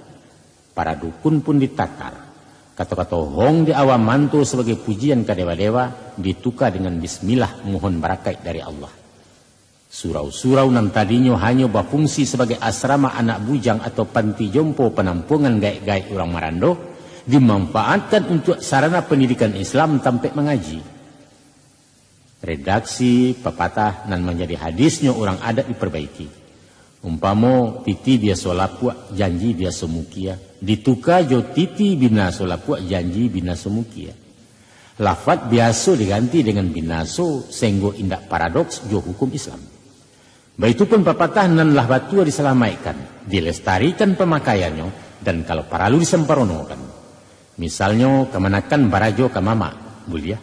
Para dukun pun ditakar. Kata-kata hong di awam mantu sebagai pujian ke dewa-dewa ditukar dengan bismillah mohon barakat dari Allah. Surau-surau nan tadinya hanya berfungsi sebagai asrama anak bujang atau panti jompo penampungan gaik-gaik orang Marando dimanfaatkan untuk sarana pendidikan Islam sampai mengaji. Redaksi pepatah nan menjadi hadisnya orang adat diperbaiki. Umpamo titi biasa lapuk janji biasa mukia, ditukar jo titi binaso lapuk janji binaso mukia. Lafaz biasa diganti dengan binaso sehingga indak paradoks jo hukum Islam. Baitupun pepatah nan lah batua diselamaikan, dilestarikan pemakaiannya, dan kalau paralu disemperonokan. Misalnya kemanakan barajo ke mama, bulia.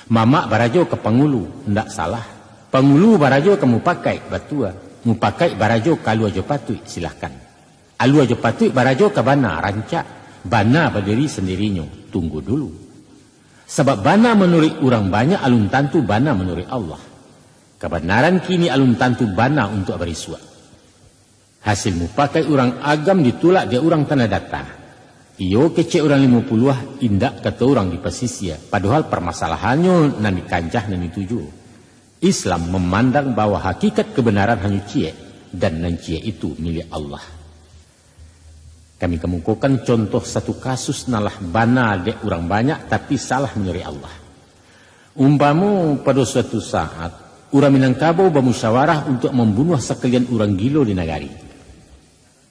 Mama barajo ke pengulu, ndak salah. Pengulu barajo ke mupakai, batua. Mupakai barajo ke alu ajo patui, silahkan. Alu ajo patui barajo ke bana, rancak. Bana berdiri sendirinya, tunggu dulu. Sebab bana menurut orang banyak, alun tantu bana menurut Allah. Kebenaran kini alun tantu bana untuk beriswa. Hasil mupakai orang agam ditulak dia orang tanah data. Iyo kecek orang 50 indak kata orang di pesisir. Padahal permasalahannya nan dikancah nan dituju. Islam memandang bahwa hakikat kebenaran hanya cie dan nan cie itu milik Allah. Kami kemukakan contoh satu kasus nalah bana dek orang banyak tapi salah menurut Allah. Umpamu pada suatu saat orang Minangkabau bermusyawarah untuk membunuh sekalian orang gilo di negari.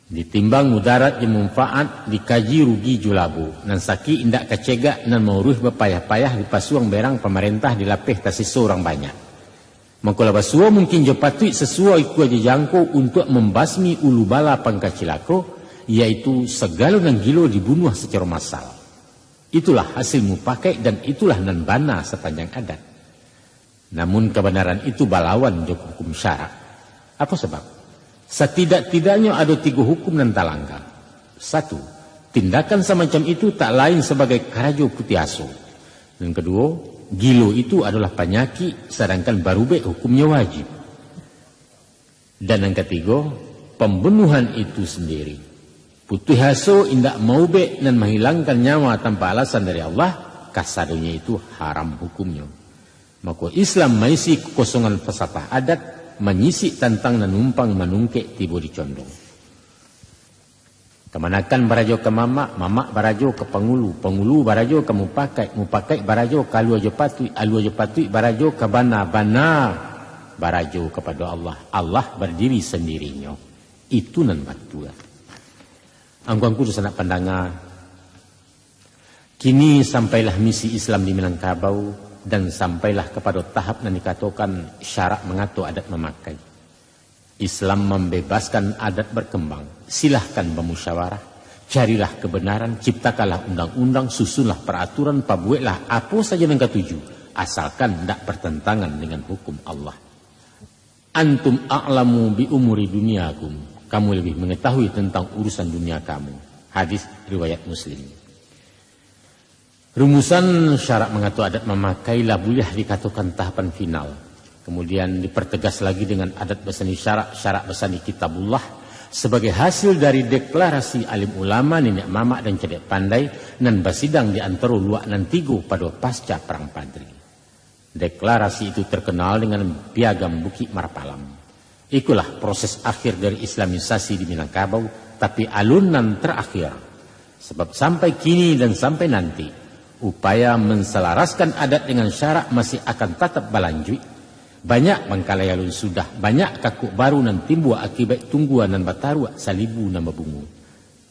Ditimbang mudarat yang manfaat dikaji rugi julabu. Nan saki indak kecegak nan mauruh berpayah-payah di pasuang berang pemerintah dilapih tasisa orang banyak. Mengkala basua mungkin jopatui sesuai kuaja jangkau untuk membasmi ulu bala pangkacilako, yaitu segala nan gilo dibunuh secara massal. Itulah hasil mupakai dan itulah nan bana sepanjang adat. Namun kebenaran itu balawan jok hukum syarak. Apa sebab? Setidak-tidaknya ada 3 hukum nan talangga. 1. Tindakan semacam itu tak lain sebagai karajo putih aso. Dan kedua, gilo itu adalah penyakit sedangkan barubek hukumnya wajib. Dan yang ketiga, pembunuhan itu sendiri. Putih aso indak mau bek dan menghilangkan nyawa tanpa alasan dari Allah, kasadunya itu haram hukumnya. Maka Islam mengisi kekosongan pesatah adat, menyisi tantang dan numpang menungkek tiba dicondong. Kemanakan barajo ke mama, mama barajo ke pengulu, pengulu barajo ke mupakai, mupakai barajo ke alu ajo patui barajo ke bana, bana barajo kepada Allah. Allah berdiri sendirinya. Itu nan batua. Angkuangku sanak pandangan. Kini sampailah misi Islam di Minangkabau. Dan sampailah kepada tahap yang dikatakan syarak mengatur adat memakai. Islam membebaskan adat berkembang. Silahkan bermusyawarah. Carilah kebenaran. Ciptakanlah undang-undang. Susunlah peraturan. Pabuatlah apa saja yang ketuju. Asalkan tidak bertentangan dengan hukum Allah. Antum a'lamu bi umuri duniakum. Kamu lebih mengetahui tentang urusan dunia kamu. Hadis riwayat Muslim. Rumusan syarak mengatur adat memakailah boleh dikatakan tahapan final. Kemudian dipertegas lagi dengan adat besani syarak besani kitabullah sebagai hasil dari deklarasi alim ulama, nenek mama dan cedek pandai nan basidang di antara luak nan tigo pada pasca perang Padri. Deklarasi itu terkenal dengan piagam Bukit Marapalam. Ikulah proses akhir dari Islamisasi di Minangkabau, tapi alunan terakhir. Sebab sampai kini dan sampai nanti upaya menselaraskan adat dengan syarak masih akan tetap berlanjut. Banyak bangkalai alun sudah, banyak kakuk baru nan timbul akibat tungguan dan batarua salibu nama bungu.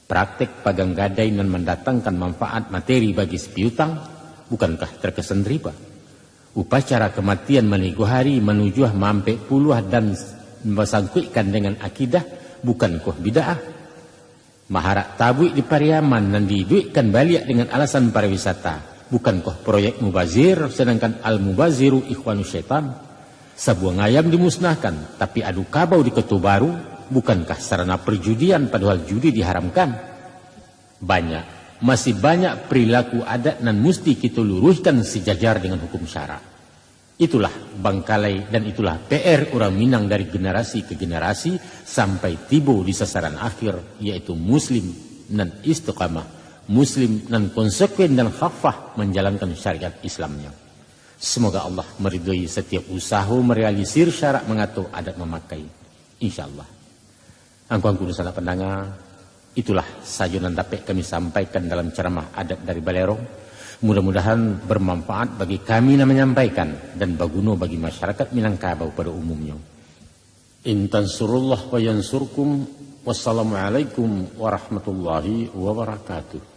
Praktek pagang gadai dan mendatangkan manfaat materi bagi si piutang, bukankah terkesan riba? Upacara kematian menigu hari menuju mampe puluh dan bersangkutkan dengan akidah, bukankah bid'ah? Maharak tabui di Pariaman dan diduitkan balik dengan alasan pariwisata, bukankah proyek mubazir sedangkan al-mubaziru ikhwanu syaitan? Sebuah ngayam dimusnahkan, tapi adu kabau di Ketu Baru, bukankah sarana perjudian padahal judi diharamkan? Masih banyak perilaku adat nan mesti kita luruskan sejajar dengan hukum syara. Itulah bangkalai dan itulah PR orang Minang dari generasi ke generasi sampai tiba di sasaran akhir, yaitu muslim dan istiqamah, muslim dan konsekuen dan khafah menjalankan syariat Islamnya. Semoga Allah meridhoi setiap usaha merealisir syarat mengatur adat memakai, insyaallah. Angkuh salah pendengar, itulah sajunan dapat kami sampaikan dalam ceramah adat dari Balerong. Mudah-mudahan bermanfaat bagi kami yang menyampaikan dan baguna bagi masyarakat Minangkabau pada umumnya. In tansurullah wa yansurkum. Wassalamualaikum warahmatullahi wabarakatuh.